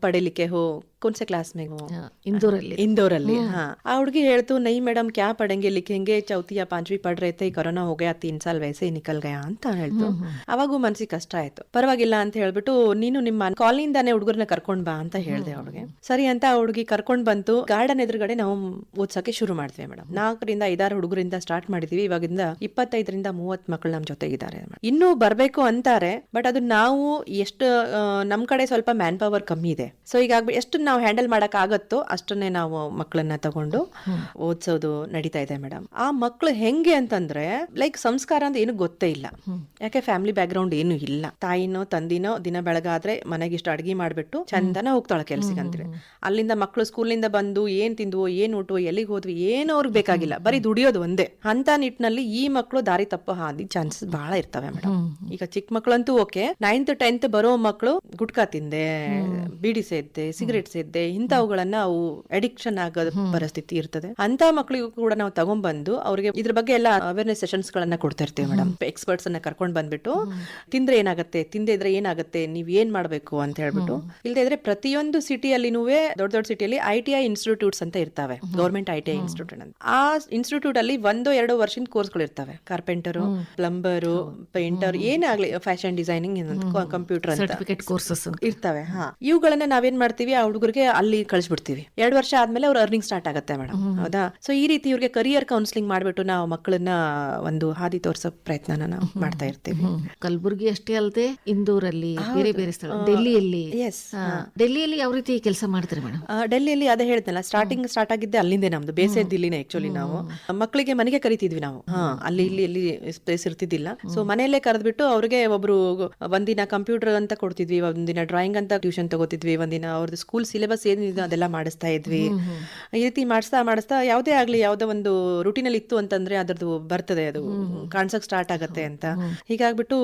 ಪಡೀಲಿಕ್ಕೆ ಹೋ ಕೌನ್ಸೆ ಕ್ಲಾಸ್ में हो? इंदौर आ हुड़गी ಹೇಳ್ತು, नहीं मैडम क्या पढ़ेंगे लिखेंगे, 4th या 5वीं पढ़ रहे थे, कोरोना हो गया, 3 साल वैसे ही निकल गया ಅಂತ ಹೇಳ್ತು. ಅವಾಗೂ ಮನ್ಸಿಗೆ ಕಷ್ಟ ಆಯ್ತು. ಪರವಾಗಿಲ್ಲ ಅಂತ ಹೇಳ್ಬಿಟ್ಟು ನೀನು ನಿಮ್ಮ ಕಾಲನಿಂದಾನೆ ಹುಡುಗರನ್ನ ಕರ್ಕೊಂಡ್ ಬಾ ಅಂತ ಹೇಳ್ದೆ ಅವಳಿಗೆ. ಸರಿ ಅಂತ ಆ ಹುಡುಗಿ ಕರ್ಕೊಂಡ್ ಬಂತು. ಗಾರ್ಡನ್ ಎದುರುಗಡೆ ನಾವು ಓದ್ಸಕ್ಕೆ ಶುರು ಮಾಡ್ತೀವಿ ಮೇಡಮ್. 4-5 ಹುಡುಗರಿಂದ ಸ್ಟಾರ್ಟ್ ಮಾಡಿದೀವಿ. ಇವಾಗಿಂದ 25-30 ಮಕ್ಕಳು ನಮ್ ಜೊತೆಗಿದ್ದಾರೆ. ಇನ್ನೂ ಬರ್ಬೇಕು ಅಂತಾರೆ. ಬಟ್ ಅದು ನಾವು ಎಷ್ಟು ನಮ್ ಕಡೆ ಸ್ವಲ್ಪ ಮ್ಯಾನ್ ಪವರ್ ಕಮ್ಮಿ ಇದೆ. ಸೊ ಈಗ ಎಷ್ಟು ನಾವು ಹ್ಯಾಂಡಲ್ ಮಾಡಕ್ ಆಗತ್ತೋ ಅಷ್ಟನ್ನೇ ನಾವು ಮಕ್ಕಳನ್ನ ತಗೊಂಡು ಓದ್ಸೋದು ನಡೀತಾ ಇದೆ ಮೇಡಮ್. ಆ ಮಕ್ಳು ಹೆಂಗೆ ಅಂತಂದ್ರೆ ಲೈಕ್ ಸಂಸ್ಕಾರ ಅಂತ ಏನು ಗೊತ್ತೇ ಇಲ್ಲ. ಯಾಕೆ ಫ್ಯಾಮಿಲಿ ಬ್ಯಾಕ್ ಗ್ರೌಂಡ್ ಏನು ಇಲ್ಲ. ತಾಯಿನೋ ತಂದಿನೋ ದಿನ ಬೆಳಗಾದ್ರೆ ಮನೆಗೆ ಇಷ್ಟು ಅಡ್ಗೆ ಮಾಡ್ಬಿಟ್ಟು ಚಂದನ ಹೋಗ್ತಾಳೆ ಕೆಲ್ಸಕ್ಕಂತೀವಿ. ಅಲ್ಲಿಂದ ಮಕ್ಳು ಸ್ಕೂಲಿಂದ ಬಂದು ಏನ್ ತಿಂದ್ವು, ಏನ್ ಊಟವು, ಎಲ್ಲಿಗೆ ಹೋದ್ವಿ, ಏನು ಅವ್ರಿಗೆ ಬೇಕಾಗಿಲ್ಲ, ಬರೀ ದುಡಿಯೋದು ಒಂದೇ. ಅಂತ ನಿಟ್ಟಿನಲ್ಲಿ ಈ ಮಕ್ಳು ದಾರಿ ತಪ್ಪೋ ಹಾದಿ ಚಾನ್ಸಸ್ ಬಹಳ ಇರ್ತವೆ ಮೇಡಮ್. ಈಗ ಚಿಕ್ಕ ಮಕ್ಳಂತೂ ಓಕೆ, 9th 10th ಬರೋ ಮಕ್ಳು ಗುಟ್ಕಾ ತಿಂದೆ, ಬೀಡಿ ಸೇದ್ದೆ, ಸಿಗರೇಟ್ ಸೇದ್ದೆ, ಇಂಥವುಗಳನ್ನ ಅವು ಅಡಿಕ್ಷನ್ ಆಗೋದ ಪರಿಸ್ಥಿತಿ ಇರ್ತದೆ. ಅಂತ ಮಕ್ಳಿಗೂ ಕೂಡ ನಾವು ತಗೊಂಡ್ಬಂದು ಅವ್ರಿಗೆ ಇದ್ರ ಬಗ್ಗೆ ಎಲ್ಲ ಅವೇರ್ನೆಸ್ ಸೆಷನ್ಸ್ ಗಳನ್ನ ಕೊಡ್ತಾ ಇರ್ತೀವಿ ಮೇಡಮ್. ಎಕ್ಸ್ಪರ್ಟ್ಸ್ ಅನ್ನ ಕರ್ಕೊಂಡ್ ಬಂದ್ಬಿಟ್ಟು ತಿಂದ್ರೆ ಏನಾಗುತ್ತೆ, ತಿಂದೆ ಇದ್ರೆ ಏನಾಗುತ್ತೆ, ನೀವ್ ಏನ್ ಮಾಡ್ಬೇಕು ಅಂತ ಹೇಳ್ಬಿಟ್ಟು. ಇಲ್ದೇ ಇದ್ರೆ ಪ್ರತಿಯೊಂದು ಸಿಟಿಯಲ್ಲಿನೂ ದೊಡ್ಡ ದೊಡ್ಡ ಸಿಟಿಯಲ್ಲಿ ITI ಇನ್ಸ್ಟಿಟ್ಯೂಟ್ಸ್ ಅಂತ ಇರ್ತವೆ, ಗೌರ್ಮೆಂಟ್ ITI ಇನ್ಸ್ಟಿಟ್ಯೂಟ್ ಅಂತ. ಆ ಇನ್ಸ್ಟಿಟ್ಯೂಟ್ ಅಲ್ಲಿ 1-2 ವರ್ಷದ ಕೋರ್ಸ್ಗಳು ಇರ್ತವೆ. ಕಾರ್ಪೆಂಟರು, ಪ್ಲಂಬರು, ಪೇಂಟರ್, ಏನಾಗ್ಲಿ, ಫ್ಯಾಷನ್ ಡಿಸೈನಿಂಗ್, ಕಂಪ್ಯೂಟರ್ ಅಂತ ಕೋರ್ಸಸ್ ಇರ್ತವೆ. ಇವುಗಳನ್ನ ನಾವೇನ್ ಮಾಡ್ತೀವಿ, ಆ ಹುಡುಗರಿಗೆ ಅಲ್ಲಿ ಕಳಿಸ್ಬಿಡ್ತೀವಿ. 2 ವರ್ಷ ಆದ್ಮೇಲೆ ಅವ್ರ ಅರ್ನಿಂಗ್ ಸ್ಟಾರ್ಟ್ ಆಗುತ್ತೆ ಮೇಡಮ್. ಹೌದಾ? ಸೊ ಈ ರೀತಿ ಇವ್ರಿಗೆ ಕರಿಯರ್ ಕೌನ್ಸಿಲಿಂಗ್ ಮಾಡ್ಬಿಟ್ಟು ನಾವು ಮಕ್ಕಳನ್ನ ಒಂದು ಹಾದಿ ತೋರ್ಸೋ ಪ್ರಯತ್ನನ ನಾವು ಮಾಡ್ತಾ ಇರ್ತೀವಿ. ಕಲಬುರ್ಗಿ ಅಷ್ಟೇ ಅಲ್ಲದೆ ಇಂದೂರಲ್ಲಿ, ಬೇರೆ ಬೇರೆ ಸ್ಥಳ, ಡೆಲ್ಲಿಯಲ್ಲಿ ಯಾವ ರೀತಿ ಕೆಲಸ ಮಾಡ್ತಾರೆ ಮೇಡಮ್? ಡೆಲ್ಲಿಯಲ್ಲಿ ಅದೇ ಹೇಳ್ತೇನಲ್ಲ, ಸ್ಟಾರ್ಟ್ ಆಗಿದ್ದೆ ಅಲ್ಲಿಂದೇ. ನಮ್ದು ಬೇಸೇ ದಿಲ್ಲಿನೇ ಆಕ್ಚುಲಿ. ನಾವು ಮಕ್ಕಳಿಗೆ ಮನೆಗೆ ಕರಿತಿದ್ವಿ ನಾವು. ಅಲ್ಲಿ ಇಲ್ಲಿ ಸ್ಪೇಸ್ ಇರ್ತಿದ್ದಿಲ್ಲ. ಸೊ ಮನೆಯಲ್ಲೇ ಕರೆದ್ಬಿಟ್ಟು ಅವ್ರಿಗೆ ಒಬ್ರು ಒಂದಿನ ಕಂಪ್ಯೂಟರ್ ಅಂತ ಕೊಡ್ತಿದ್ವಿ, ಒಂದಿನ ಡ್ರಾಯಿಂಗ್ ಅಂತ ಟ್ಯೂಷನ್ ತಗೋತಿದ್ವಿ, ಒಂದಿನ ಅವ್ರದ್ದು ಸ್ಕೂಲ್ ಸಿಲೆಬಸ್ ಏನಿದೆ ಅದೆಲ್ಲ ಮಾಡಿಸ್ತಾ ಇದ್ವಿ. ಈ ರೀತಿ ಮಾಡಿಸ್ತಾ ಯಾವುದೇ ಆಗ್ಲಿ, ಯಾವ್ದೋ ಒಂದು ರೂಟೀನ್ ಅಲ್ಲಿ ಇತ್ತು ಅಂತಂದ್ರೆ ಅದ್ರದ್ದು ಬರ್ತದೆ, ಅದು ಕಾಣ್ಸಕ್ ಸ್ಟಾರ್ಟ್ ಆಗತ್ತೆ ಅಂತ. ಹೀಗಾಗ್ಬಿಟ್ಟು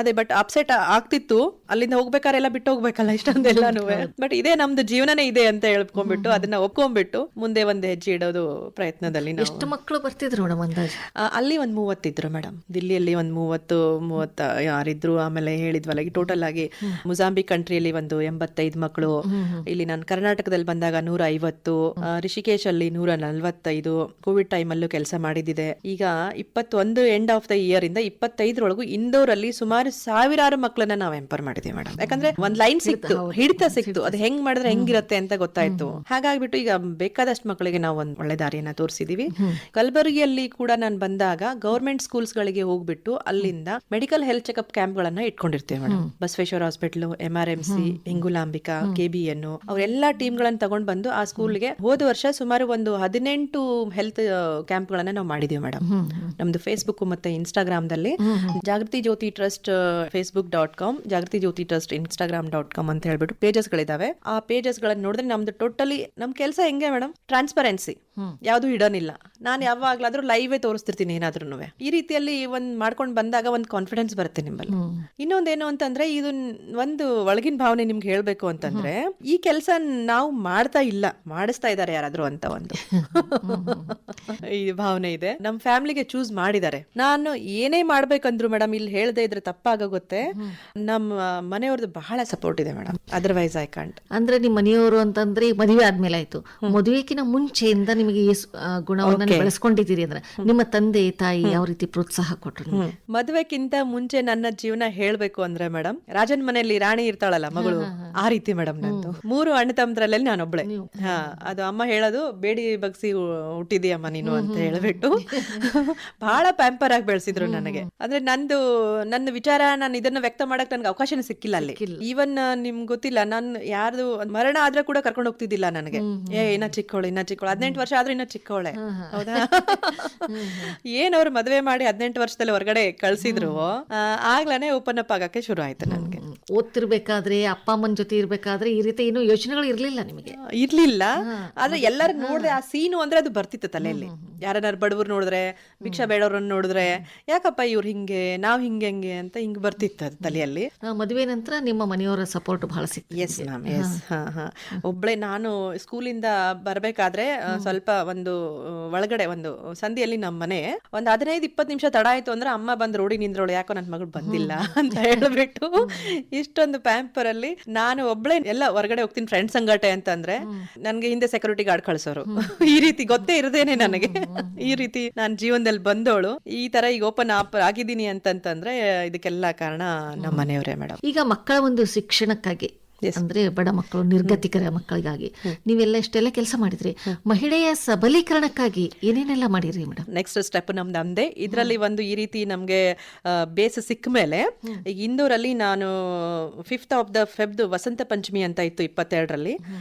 ಅದೇ ಬಟ್ ಅಪ್ಸೆಟ್ ಆಗ್ತಿತ್ತು. ಅಲ್ಲಿಂದ ಹೋಗ್ಬೇಕಾದ್ರೆ ಎಲ್ಲ ಬಿಟ್ಟು ಹೋಗ್ಬೇಕಲ್ಲ ಇಷ್ಟೊಂದೆಲ್ಲಾನು. ಬಟ್ ಇದೇ ನಮ್ದು ಜೀವನನೇ ಇದೆ ಅಂತ ಹೇಳ್ಕೊಂಡ್ಬಿಟ್ಟು ಅದನ್ನ ಒಪ್ಕೊಂಡ್ಬಿಟ್ಟು ಮುಂದೆ ಒಂದು ಹೆಜ್ಜೆ ಇಡೋದು ಪ್ರಯತ್ನದಲ್ಲಿ. ಎಷ್ಟು ಮಕ್ಕಳು ಬರ್ತಿದ್ರು ಮೇಡಮ್ ಅಂದಾಜು? ಅಲ್ಲಿ 30 ಇದ್ರು ಮೇಡಮ್. ದಿಲ್ಲಿಯಲ್ಲಿ 30 ಯಾರಿದ್ರು. ಆಮೇಲೆ ಹೇಳಿದ್ವಲ್ಲ, ಟೋಟಲ್ ಆಗಿ ಮುಜಾಂಬಿಕ್ ಕಂಟ್ರಿಯಲ್ಲಿ 85 ಮಕ್ಕಳು. ಇಲ್ಲಿ ನಾನು ಕರ್ನಾಟಕದಲ್ಲಿ ಬಂದಾಗ 150, ರಿಷಿಕೇಶ್ ಅಲ್ಲಿ 145. ಕೋವಿಡ್ ಟೈಮ್ ಅಲ್ಲೂ ಕೆಲಸ ಮಾಡಿದ್ದಿದೆ. ಈಗ 21 ಎಂಡ್ ಆಫ್ ದ ಇಯರ್ ಇಂದ 25ರೊಳಗೂ ಇಂದೋರಲ್ಲಿ ಸುಮಾರು 1000 ಮಕ್ಕಳನ್ನ ನಾವು ಎಂಪವರ್ ಮಾಡಿದ್ವಿ ಮೇಡಮ್. ಯಾಕಂದ್ರೆ ಒಂದ್ ಲೈನ್ ಸಿಕ್ತು, ಹಿಡಿತ ಸಿಕ್ತು, ಅದು ಹೆಂಗ್ ಮಾಡಿದ್ರೆ ಹೆಂಗಿರತ್ತೆ ಅಂತ ಗೊತ್ತಾಯ್ತು. ಹಾಗಾಗ್ಬಿಟ್ಟು ಈಗ ಬೇಕಾದಷ್ಟು ಮಕ್ಕಳಿಗೆ ನಾವು ಒಂದ್ ಒಳ್ಳೆ ದಾರಿಯನ್ನ ತೋರಿಸಿದೀವಿ. ಕಲಬುರಗಿಯಲ್ಲಿ ಕೂಡ ನಾನು ಬಂದಾಗ ಗವರ್ಮೆಂಟ್ ಸ್ಕೂಲ್ಸ್ ಗಳಿಗೆ ಹೋಗ್ಬಿಟ್ಟು ಅಲ್ಲಿಂದ ಮೆಡಿಕಲ್ ಹೆಲ್ತ್ ಚೆಕ್ಅಪ್ ಕ್ಯಾಂಪ್ ಗಳನ್ನ ಇಟ್ಕೊಂಡಿರ್ತೇವೆ madam. Basaveshwara hospital, MRMC, Hingulambika, KBN ಅವರೆಲ್ಲಾ ಟೀಮ್ ಗಳನ್ನ ತಗೊಂಡ್ ಬಂದು ಆ ಸ್ಕೂಲ್ಗೆ ಹೋದ ವರ್ಷ ಸುಮಾರು ಒಂದು 18 ಹೆಲ್ತ್ ಕ್ಯಾಂಪ್ ಗಳನ್ನ ನಾವು ಮಾಡಿದೀವಿ ಮೇಡಮ್. ನಮ್ದು ಫೇಸ್ಬುಕ್ ಮತ್ತೆ ಇನ್ಸ್ಟಾಗ್ರಾಮ್ದಲ್ಲಿ ಜಾಗೃತಿ ಜ್ಯೋತಿ ಟ್ರಸ್ಟ್ facebook.com, ಜಾಗೃತಿ ಜ್ಯೋತಿ ಟ್ರಸ್ಟ್ instagram.com ಅಂತ ಹೇಳ್ಬಿಟ್ಟು ಪೇಜಸ್ ಗಳಿದಾವೆ. ಆ ಪೇಜಸ್ ಗಳನ್ನ ನೋಡಿದ್ರೆ ನಮ್ದು ಟೋಟಲಿ ನಮ್ ಕೆಲಸ ಹೆಂಗೆ ಮೇಡಮ್, ಟ್ರಾನ್ಸ್ಪರೆನ್ಸಿ, ಯಾವ್ದು ಹಿಡನ್ ಇಲ್ಲ. ನಾನು ಯಾವಾಗ್ಲಾದ್ರೂ ಲೈವೇ ತೋರಿಸ್ತಿರ್ತೀನಿ ಏನಾದ್ರೂ. ಈ ರೀತಿಯಲ್ಲಿ ಒಂದ್ ಮಾಡ್ಕೊಂಡ್ ಬಂದಾಗ ಒಂದ್ ಕಾನ್ಫಿಡೆನ್ಸ್ ಬರುತ್ತೆ ನಿಮ್ಮಲ್ಲಿ. ಇನ್ನೊಂದೇನು ಅಂತಂದ್ರೆ, ಇದು ಒಂದು ಒಳಗಿನ ಭಾವನೆ ನಿಮ್ಗೆ ಹೇಳ್ಬೇಕು ಅಂತಂದ್ರೆ, ಈ ಕೆಲಸ ನಾವು ಮಾಡ್ತಾ ಇಲ್ಲ, ಮಾಡಿಸ್ತಾ ಇದಾರೆ ಯಾರಾದ್ರೂ ಅಂತ ಒಂದು ಈ ಭಾವನೆ ಇದೆ. ನಮ್ ಫ್ಯಾಮಿಲಿಗೆ ಚೂಸ್ ಮಾಡಿದ್ದಾರೆ. ನಾನು ಏನೇ ಮಾಡ್ಬೇಕಂದ್ರು ಮೇಡಮ್, ಇಲ್ಲಿ ಹೇಳ್ದೆ ಇದ್ರೆ ತಪ್ಪಾಗೋಗುತ್ತೆ, ನಮ್ಮ ಮನೆಯವ್ರದ್ದು ಬಹಳ ಸಪೋರ್ಟ್ ಇದೆ ಮೇಡಮ್. Otherwise I can't. ಅಂದ್ರೆ ನಿಮ್ ಮನೆಯವರು ಅಂತಂದ್ರೆ ಮದುವೆ ಆದ್ಮೇಲೆ ಆಯ್ತು, ಮದುವೆಕಿನ ಮುಂಚೆಯಿಂದ ನಿಮಗೆ ಈ ಗುಣವನ್ನ ಬೆಳೆಸ್ಕೊಂಡಿದ್ದೀರಿ ಅಂದ್ರೆ ನಿಮ್ಮ ತಂದೆ ತಾಯಿ ಯಾವ ರೀತಿ ಪ್ರೋತ್ಸಾಹ ಕೊಟ್ರು? ಮದುವೆಕ್ಕಿಂತ ಮುಂಚೆ ನನ್ನ ಜೀವನ ಹೇಳ್ಬೇಕು ಅಂದ್ರೆ ಮೇಡಮ್, ರಾಜನ್ ಮನೆಯಲ್ಲಿ ರಾಣಿ ಇರ್ತಾಳಲ್ಲ ಮಗಳು, ಆ ರೀತಿ ಮೇಡಮ್. ನಂದು 3 ಅಣ್ಣ ತಮ್ಮದ್ರಲ್ಲಿ ನಾನೊಬ್ಳೆ. ಅದು ಅಮ್ಮ ಹೇಳೋದು, ಬೇಡಿ ಬಗ್ಸಿ ಹುಟ್ಟಿದ್ಯಮ್ಮ ನೀನು ಅಂತ ಹೇಳ್ಬಿಟ್ಟು ಬಹಳ ಪ್ಯಾಂಪರ್ ಆಗಿ ಬೆಳೆಸಿದ್ರು ನನಗೆ. ಅಂದ್ರೆ ನನ್ನ ವಿಚಾರ, ನಾನು ಇದನ್ನ ವ್ಯಕ್ತ ಮಾಡಕ್ ನನ್ಗೆ ಅವಕಾಶನೇ ಸಿಕ್ಕಿಲ್ಲ ಅಲ್ಲಿ. ಈವನ್ ನಿಮ್ಗೆ ಗೊತ್ತಿಲ್ಲ, ನಾನು ಯಾರ್ದು ಮರಣ ಆದ್ರೆ ಕೂಡ ಕರ್ಕೊಂಡು ಹೋಗ್ತಿದ್ದಿಲ್ಲ ನನಗೆ. ಇನ್ನ ಚಿಕ್ಕವಳು 18 ವರ್ಷ ಆದ್ರೂ ಇನ್ನ ಚಿಕ್ಕವಳೆ. ಹೌದಾ? ಏನ್ ಅವ್ರು ಮದ್ವೆ ಮಾಡಿ 18 ವರ್ಷದಲ್ಲಿ ಹೊರಗಡೆ ಕಳ್ಸಿದ್ರು, ಆಗ್ಲಾನೆ ಓಪನ್ ಅಪ್ ಆಗಕ್ಕೆ ಶುರು ಆಯ್ತು ನನಗೆ. ಓದ್ತಿರ್ಬೇಕಾದ್ರೆ, ಅಪ್ಪ ಅಮ್ಮನ ಜೊತೆ ಇರ್ಬೇಕಾದ್ರೆ ಈ ರೀತಿ ಏನು ಯೋಚನೆಗಳು ಇರ್ಲಿಲ್ಲ ನಿಮಗೆ? ಇರ್ಲಿಲ್ಲ. ಆದ್ರೆ ಎಲ್ಲರೂ ನೋಡಿದ್ರೆ ಆ ಸೀನು ಅಂದ್ರೆ ಅದು ಬರ್ತಿತ್ತು ತಲೆಯಲ್ಲಿ. ಯಾರನ್ನಾರು ಬಡವ್ರು ನೋಡಿದ್ರೆ, ಭಿಕ್ಷಾ ಬೇಡವ್ರನ್ನ ನೋಡಿದ್ರೆ, ಯಾಕಪ್ಪ ಇವ್ರು ಹಿಂಗೆ, ನಾವ್ ಹಿಂಗೆ ಅಂತ ಹಿಂಗ್ ಬರ್ತಿತ್ತು ಅದು ತಲೆಯಲ್ಲಿ. ಮದುವೆ ನಂತರ ನಿಮ್ಮ ಮನೆಯವರ ಸಪೋರ್ಟ್ ಬಹಳ ಸಿಕ್ತು? Yes ma'am, yes. ಒಬ್ಳೆ ನಾನು ಸ್ಕೂಲಿಂದ ಬರ್ಬೇಕಾದ್ರೆ ಸ್ವಲ್ಪ ಒಂದು ಒಳಗಡೆ ಒಂದು ಸಂಧಿಯಲ್ಲಿ ನಮ್ಮ ಮನೆ ಒಂದು 15-20 ನಿಮಿಷ ತಡ ಆಯ್ತು ಅಂದ್ರೆ ಅಮ್ಮ ಬಂದ್ ರೋಡಿ ನಿಂದ್ರೋಳು, ಯಾಕೋ ನನ್ ಮಗಳು ಬಂದಿಲ್ಲ ಅಂತ ಹೇಳ್ಬಿಟ್ಟು ಇಷ್ಟೊಂದು ಪ್ಯಾಂಪರ್ ಅಲ್ಲಿ ನಾನು ಒಬ್ಳೆ ಎಲ್ಲ ಹೊರಗಡೆ ಹೋಗ್ತೀನಿ ಫ್ರೆಂಡ್ ಸಂಗಟೆ ಅಂತಂದ್ರೆ ನನ್ಗೆ ಹಿಂದೆ ಸೆಕ್ಯೂರಿಟಿ ಗಾರ್ಡ್ ಕಳ್ಸೋರು. ಈ ರೀತಿ ಗೊತ್ತೇ ಇರದೇನೆ ನನಗೆ ಈ ರೀತಿ ನಾನ್ ಜೀವನದಲ್ಲಿ ಬಂದೋಳು. ಈ ತರ ಈಗ ಓಪನ್ ಅಪ್ ಆಗಿದ್ದೀನಿ ಅಂತಂತಂದ್ರೆ ಇದಕ್ಕೆಲ್ಲ ಕಾರಣ ನಮ್ಮ ಮನೆಯವರೇ ಮೇಡಮ್. ಈಗ ಮಕ್ಕಳ ಒಂದು ಶಿಕ್ಷಣಕ್ಕಾಗಿ ಅಂದ್ರೆ ಬಡ ಮಕ್ಕಳು, ನಿರ್ಗತಿಕರ ಮಕ್ಕಳಿಗಾಗಿ ನೀವೆಲ್ಲ ಇಷ್ಟೆಲ್ಲ ಕೆಲಸ ಮಾಡಿದ್ರಿ. ಮಹಿಳೆಯ ಸಬಲೀಕರಣಕ್ಕಾಗಿ ಏನೇನೆಲ್ಲ ಮಾಡಿರಿ ಮೇಡಮ್? ನೆಕ್ಸ್ಟ್ ಸ್ಟೆಪ್ ನಮ್ದು ಅಂದೆ ಇದರಲ್ಲಿ ಒಂದು ಈ ರೀತಿ ನಮ್ಗೆ ಬೇಸ್ ಸಿಕ್ಕ ಮೇಲೆ ಈಗ ಇಂದೂರಲ್ಲಿ ನಾನು 5th of Feb Vasant Panchami ಅಂತ ಇತ್ತು 22ರಲ್ಲಿ.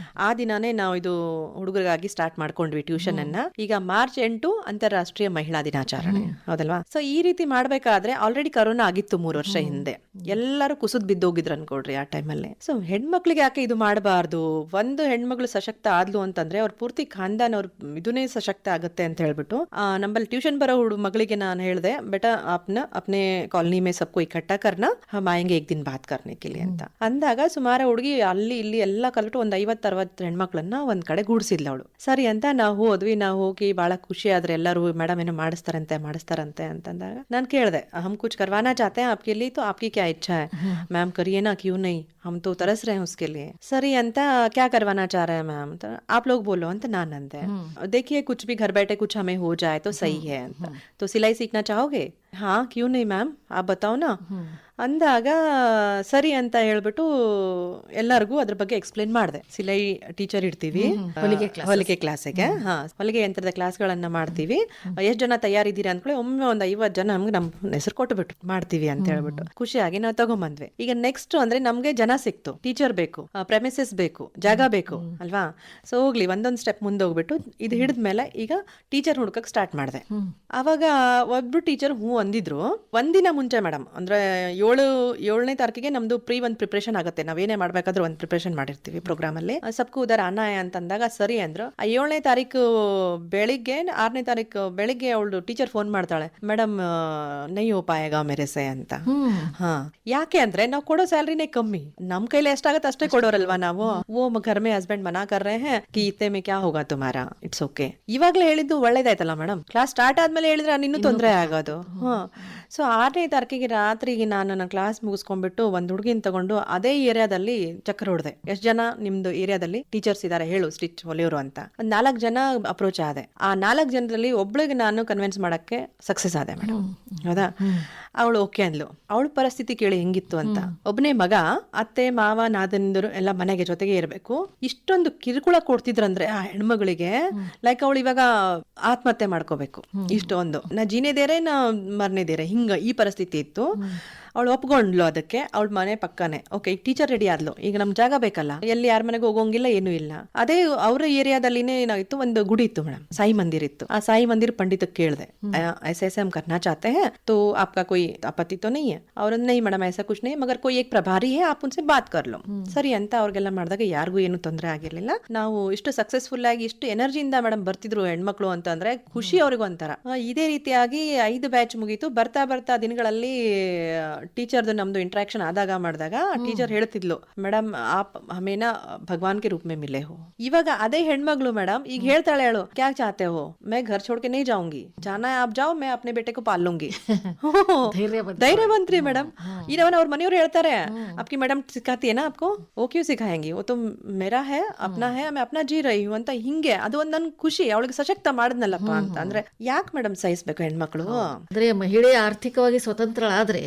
ಆ ದಿನಾನೇ ನಾವು ಇದು ಹುಡುಗರಿಗಾಗಿ ಸ್ಟಾರ್ಟ್ ಮಾಡ್ಕೊಂಡ್ವಿ ಟ್ಯೂಷನ್ ಅನ್ನ. ಈಗ March 8 ಅಂತಾರಾಷ್ಟ್ರೀಯ ಮಹಿಳಾ ದಿನಾಚರಣೆ, ಹೌದಲ್ವಾ? ಸೊ ಈ ರೀತಿ ಮಾಡ್ಬೇಕಾದ್ರೆ ಆಲ್ರೆಡಿ ಕರೋನಾ ಆಗಿತ್ತು 3 ವರ್ಷ ಹಿಂದೆ. ಎಲ್ಲರೂ ಕುಸಿದ್ ಬಿದ್ದೋಗಿದ್ರು ಅನ್ಕೊಳ್ರಿ ಆ ಟೈಮಲ್ಲಿ. ಸೊ ಹೆಣ್ಮಕ್ಳಿಗೆ ಯಾಕೆ ಇದು ಮಾಡಬಾರ್ದು? ಒಂದು ಹೆಣ್ಮಗಳು ಸಶಕ್ತ ಆದ್ಲು ಅಂತಂದ್ರೆ ಅವ್ರ ಪೂರ್ತಿ ಖಾನ್ದಾನ್ ಅವ್ರ ಇದನ್ನೇ ಸಶಕ್ತ ಆಗುತ್ತೆ ಅಂತ ಹೇಳ್ಬಿಟ್ಟು ನಮ್ಮಲ್ಲಿ ಟ್ಯೂಷನ್ ಬರೋ ಮಗಳಿಗೆ ನಾನು ಹೇಳ್ದೆ, ಬೇಟಾ ಅಪ್ನೆ ಕಾಲನಿ ಮೇ ಸಬ್ಕೋ ಇಕಟ್ಟ ಕರ್ನಾ, ಹಮ್ ಆಯೆಂಗೆ ಏಕ್ ದಿನ ಬಾತ್ ಕರ್ನೆ ಕೆ ಲಿಯೆ ಅಂತ ಅಂದಾಗ ಸುಮಾರು ಹುಡುಗಿ ಅಲ್ಲಿ ಇಲ್ಲಿ ಎಲ್ಲ ಕಲ್ಬಿಟ್ಟು ಒಂದು 50-60 ಹೆಣ್ಮಕ್ಳನ್ನ ಒಂದ್ ಕಡೆ ಗೂಡ್ಸಿದ್ಲ ಅವಳು. ಸರಿ ಅಂತ ನಾವು ಹೋದ್ವಿ. ನಾವು ಹೋಗಿ ಬಹಳ ಖುಷಿ ಆದ್ರೆ ಎಲ್ಲರೂ ಮೇಡಮ್ ಏನೋ ಮಾಡಿಸ್ತಾರಂತೆ ಅಂತಂದಾಗ ನಾನು ಕೇಳ್ದೆ, ಹಮ್ ಕುಚ್ ಕರ್ವಾನಾ ಚಾಹತೆ हैं आपके लिए, तो आपकी क्या इच्छा है मैम, करिए ना, क्यों नहीं, हम तो तरस रहे हैं उसके लिए. सरी अंत क्या करवाना चाह रहे हैं मैम, तो आप लोग बोलो अंत नान अंत. देखिए कुछ भी घर बैठे कुछ हमें हो जाए तो सही है अंत. तो सिलाई सीखना चाहोगे? हाँ क्यों नहीं मैम, आप बताओ ना ಅಂದಾಗ ಸರಿ ಅಂತ ಹೇಳ್ಬಿಟ್ಟು ಎಲ್ಲರಿಗೂ ಅದ್ರ ಬಗ್ಗೆ ಎಕ್ಸ್ಪ್ಲೇನ್ ಮಾಡಿದೆ. ಸಿಲೈ ಟೀಚರ್ ಇಡ್ತೀವಿ, ಹೊಲಿಗೆ ಕ್ಲಾಸಿಗೆ, ಹೊಲಿಗೆ ಯಂತ್ರದ ಕ್ಲಾಸ್ಗಳನ್ನ ಮಾಡ್ತೀವಿ, ಎಷ್ಟು ಜನ ತಯಾರಿದ್ದೀರಿ ಅಂದ್ಕೊಳ್ಳಿ, ಒಮ್ಮೆ ಒಂದು 50 ಜನ ನಮ್ಗೆ ನಮ್ ಹೆಸರು ಕೊಟ್ಟುಬಿಟ್ಟು ಮಾಡ್ತೀವಿ ಅಂತ ಹೇಳ್ಬಿಟ್ಟು ಖುಷಿಯಾಗಿ ನಾವು ತಗೊಂಬಂದ್ವಿ. ಈಗ ನೆಕ್ಸ್ಟ್ ಅಂದ್ರೆ ನಮ್ಗೆ ಜನ ಸಿಕ್ತು, ಟೀಚರ್ ಬೇಕು, ಪ್ರೆಮಿಸಸ್ ಬೇಕು, ಜಾಗ ಬೇಕು ಅಲ್ವಾ? ಸೊ ಹೋಗ್ಲಿ ಒಂದೊಂದು ಸ್ಟೆಪ್ ಮುಂದೆ ಹೋಗ್ಬಿಟ್ಟು ಇದು ಹಿಡಿದ್ಮೇಲೆ ಈಗ ಟೀಚರ್ ಹುಡ್ಕಕ್ ಸ್ಟಾರ್ಟ್ ಮಾಡಿದೆ. ಅವಾಗ ಒಬ್ರು ಟೀಚರ್ ಹೂ ಅಂದಿದ್ರು. ಒಂದಿನ ಮುಂಚೆ ಮೇಡಮ್ ಅಂದ್ರೆ 7ನೇ ತಾರೀಕಿಗೆ ನಮ್ದು ಒಂದು ಪ್ರಿಪ್ರೇಷನ್ ಆಗುತ್ತೆ. ನಾವೇನೇ ಮಾಡ್ಬೇಕಾದ್ರೂ ಒಂದು ಪ್ರಿಪ್ರೇಷನ್ ಮಾಡಿರ್ತೀವಿ ಪ್ರೋಗ್ರಾಮ್ ಅಲ್ಲಿ. ಸಬ್ಕು ಉದರ್ ಅನಾಯ ಅಂತಂದಾಗ ಸರಿ ಅಂದ್ರು. 7ನೇ ತಾರೀಕು ಬೆಳಿಗ್ಗೆ 6ನೇ ತಾರೀಕು ಬೆಳಿಗ್ಗೆ ಅವಳು ಟೀಚರ್ ಫೋನ್ ಮಾಡ್ತಾಳೆ, ಮೇಡಮ್ ನೈ ಹೋ ಪಾಯೇಗಾ ಮೇರೆ ಸೆ ಅಂತ. ಯಾಕೆ ಅಂದ್ರೆ ನಾವು ಕೊಡೋ ಸ್ಯಾಲ್ರಿನೇ ಕಮ್ಮಿ, ನಮ್ ಕೈಲಿ ಎಷ್ಟಾಗತ್ತೆ ಅಷ್ಟೇ ಕೊಡೋರಲ್ವಾ ನಾವು. ಓ ಘರ್ ಮೇ ಹಸ್ಬೆಂಡ್ ಮನಾ ಕರ್ ರಹೆ ಹೈ ಕಿ ಇತ್ತೆ ಮೇ ಕ್ಯಾ ಹೋಗಾ ತುಮಾರಾ, ಇಟ್ಸ್ ಓಕೆ. ಇವಾಗ್ಲೇ ಹೇಳಿದ್ದು ಒಳ್ಳೇದಾಯ್ತಲ್ಲ ಮೇಡಮ್, ಕ್ಲಾಸ್ ಸ್ಟಾರ್ಟ್ ಆದ್ಮೇಲೆ ಹೇಳಿದ್ರೆ ಇನ್ನೂ ತೊಂದರೆ ಆಗೋದು. ಸೊ 6ನೇ ತಾರೀಕಿಗೆ ರಾತ್ರಿಗೆ ನಾನು ನನ್ನ ಕ್ಲಾಸ್ ಮುಗಿಸ್ಕೊಂಡ್ಬಿಟ್ಟು ಒಂದ್ ಹುಡುಗಿನ ತಗೊಂಡು ಅದೇ ಏರಿಯಾದಲ್ಲಿ ಚಕ್ಕರ್ ಹೊಡೆದೆ. ಎಷ್ಟು ಜನ ನಿಮ್ದು ಏರಿಯಾದಲ್ಲಿ ಟೀಚರ್ಸ್ ಇದಾರೆ ಹೇಳು ಸ್ಟಿಚ್ ಹೊಲಿಯೋರು ಅಂತ. 4 ಜನ ಅಪ್ರೋಚ್ ಆದೆ. ಆ 4 ಜನರಲ್ಲಿ ಒಬ್ಳಿಗೆ ನಾನು ಕನ್ವಿನ್ಸ್ ಮಾಡಕ್ಕೆ ಸಕ್ಸಸ್ ಆದೆ ಮೇಡಮ್. ಹೌದಾ? ಅವಳು ಓಕೆ ಅಂದ್ಲು. ಅವಳ ಪರಿಸ್ಥಿತಿ ಕೇಳಿ ಹೆಂಗಿತ್ತು ಅಂತ. ಒಬ್ಬನೇ ಮಗ, ಅತ್ತೆ ಮಾವ ನಾದನಿಂದರು ಎಲ್ಲ ಮನೆಗೆ ಜೊತೆಗೆ ಇರಬೇಕು. ಇಷ್ಟೊಂದು ಕಿರುಕುಳ ಕೊಡ್ತಿದ್ರಂದ್ರೆ ಆ ಹೆಣ್ಮಗಳಿಗೆ, ಲೈಕ್ ಅವಳು ಇವಾಗ ಆತ್ಮಹತ್ಯೆ ಮಾಡ್ಕೋಬೇಕು. ಇಷ್ಟೊಂದು ನಾ ಜೀನೇದೇರೆ ನಾ ಮರ್ನೇದೇರೆ ಹಿಂಗ ಈ ಪರಿಸ್ಥಿತಿ ಇತ್ತು. ಅವಳು ಒಪ್ಕೊಂಡ್ಲು ಅದಕ್ಕೆ. ಅವಳ ಮನೆ ಪಕ್ಕನೆ ಓಕೆ ಟೀಚರ್ ರೆಡಿ ಆದ್ಲು. ಈಗ ನಮ್ ಜಾಗ ಬೇಕಲ್ಲ, ಎಲ್ಲಿ ಯಾರ ಮನೆಗೆ ಹೋಗೋಂಗಿಲ್ಲ, ಏನೂ ಇಲ್ಲ. ಅದೇ ಅವ್ರ ಏರಿಯಾದಲ್ಲಿನೇ ಏನಾಗಿತ್ತು, ಒಂದು ಗುಡಿ ಇತ್ತು ಮೇಡಮ್, ಸಾಯಿ ಮಂದಿರ್ ಇತ್ತು. ಆ ಸಾಯಿ ಮಂದಿರ್ ಪಂಡಿತ ಕೇಳಿದೆ, ऐसे हम करना चाहते हैं तो आपका कोई आपत्ति तो नहीं है? और नहीं मैडम ऐसा कुछ नहीं, मगर कोई एक प्रभारी है, आप उनसे बात कर लो. ಸರಿ ಅಂತ ಅವ್ರಿಗೆಲ್ಲ ಮಾಡಿದಾಗ ಯಾರಿಗೂ ಏನು ತೊಂದರೆ ಆಗಿರ್ಲಿಲ್ಲ. ನಾವು ಇಷ್ಟು ಸಕ್ಸಸ್ಫುಲ್ ಆಗಿ ಇಷ್ಟು ಎನರ್ಜಿಯಿಂದ ಮೇಡಮ್ ಬರ್ತಿದ್ರು ಹೆಣ್ಮಕ್ಳು ಅಂತಂದ್ರೆ ಖುಷಿ ಅವ್ರಿಗೂ ಒಂಥರ. ಇದೇ ರೀತಿಯಾಗಿ 5 ಬ್ಯಾಚ್ ಮುಗೀತು. ಬರ್ತಾ ದಿನಗಳಲ್ಲಿ ಟೀಚರ್ದು ನಮ್ದು ಇಂಟ್ರಾಕ್ಷನ್ ಮಾಡಿದಾಗ ಟೀಚರ್ ಹೇಳ್ತಿದ್ಲು, ಮೇಡಮ್ ಆಪ್ ಹಮೇನಾ ಭಗವಾನ್ ಕೆ ರೂಪ್ ಮೇ ಮಿಲೆ ಹೋ. ಇವಾಗ ಅದೇ ಹೆಣ್ಮಗಳು ಮೇಡಮ್ ಈಗ ಹೇಳ್ತಾಳೆ, ಹೇಳು ಕ್ಯಾ ಚಾಹತೆ ಹೋ, ಮೈ ಘರ್ ಛೋಡ್ ಕೆ ನಹೀ ಜಾऊंगी, ಜಾನಾ ಆಪ್ ಜಾओ, ಮೈ ಅಪ್ನೆ ಬೇಟೆ ಕೋ ಪಾಲ್ ಲೂಂಗಿ. ಧೈರ್ಯ ಬಂತ್ರಿ ಮೇಡಮ್. ಇನವನ್ ಅವ್ರ ಮನೆಯವ್ರು ಹೇಳ್ತಾರೆ, आपकी मैडम सिखाती है ना आपको, वो क्यों सिखाएंगी, वो तो मेरा है, अपना है, मैं अपना जी रही हूँ ಅಂತ ಹಿಂಗೆ. ಅದು ಒಂದು ನನ್ ಖುಷಿ, ಅವಳಿಗೆ ಸಶಕ್ತ ಮಾಡಿದ್ನಲ್ಲಪ್ಪ ಅಂತ. ಅಂದ್ರೆ ಯಾಕೆ ಮೇಡಮ್ ಸಹಿಸ್ಬೇಕು ಹೆಣ್ಮಕ್ಳು? ಅಂದ್ರೆ ಮಹಿಳೆ ಆರ್ಥಿಕವಾಗಿ ಸ್ವತಂತ್ರಳಾದ್ರೆ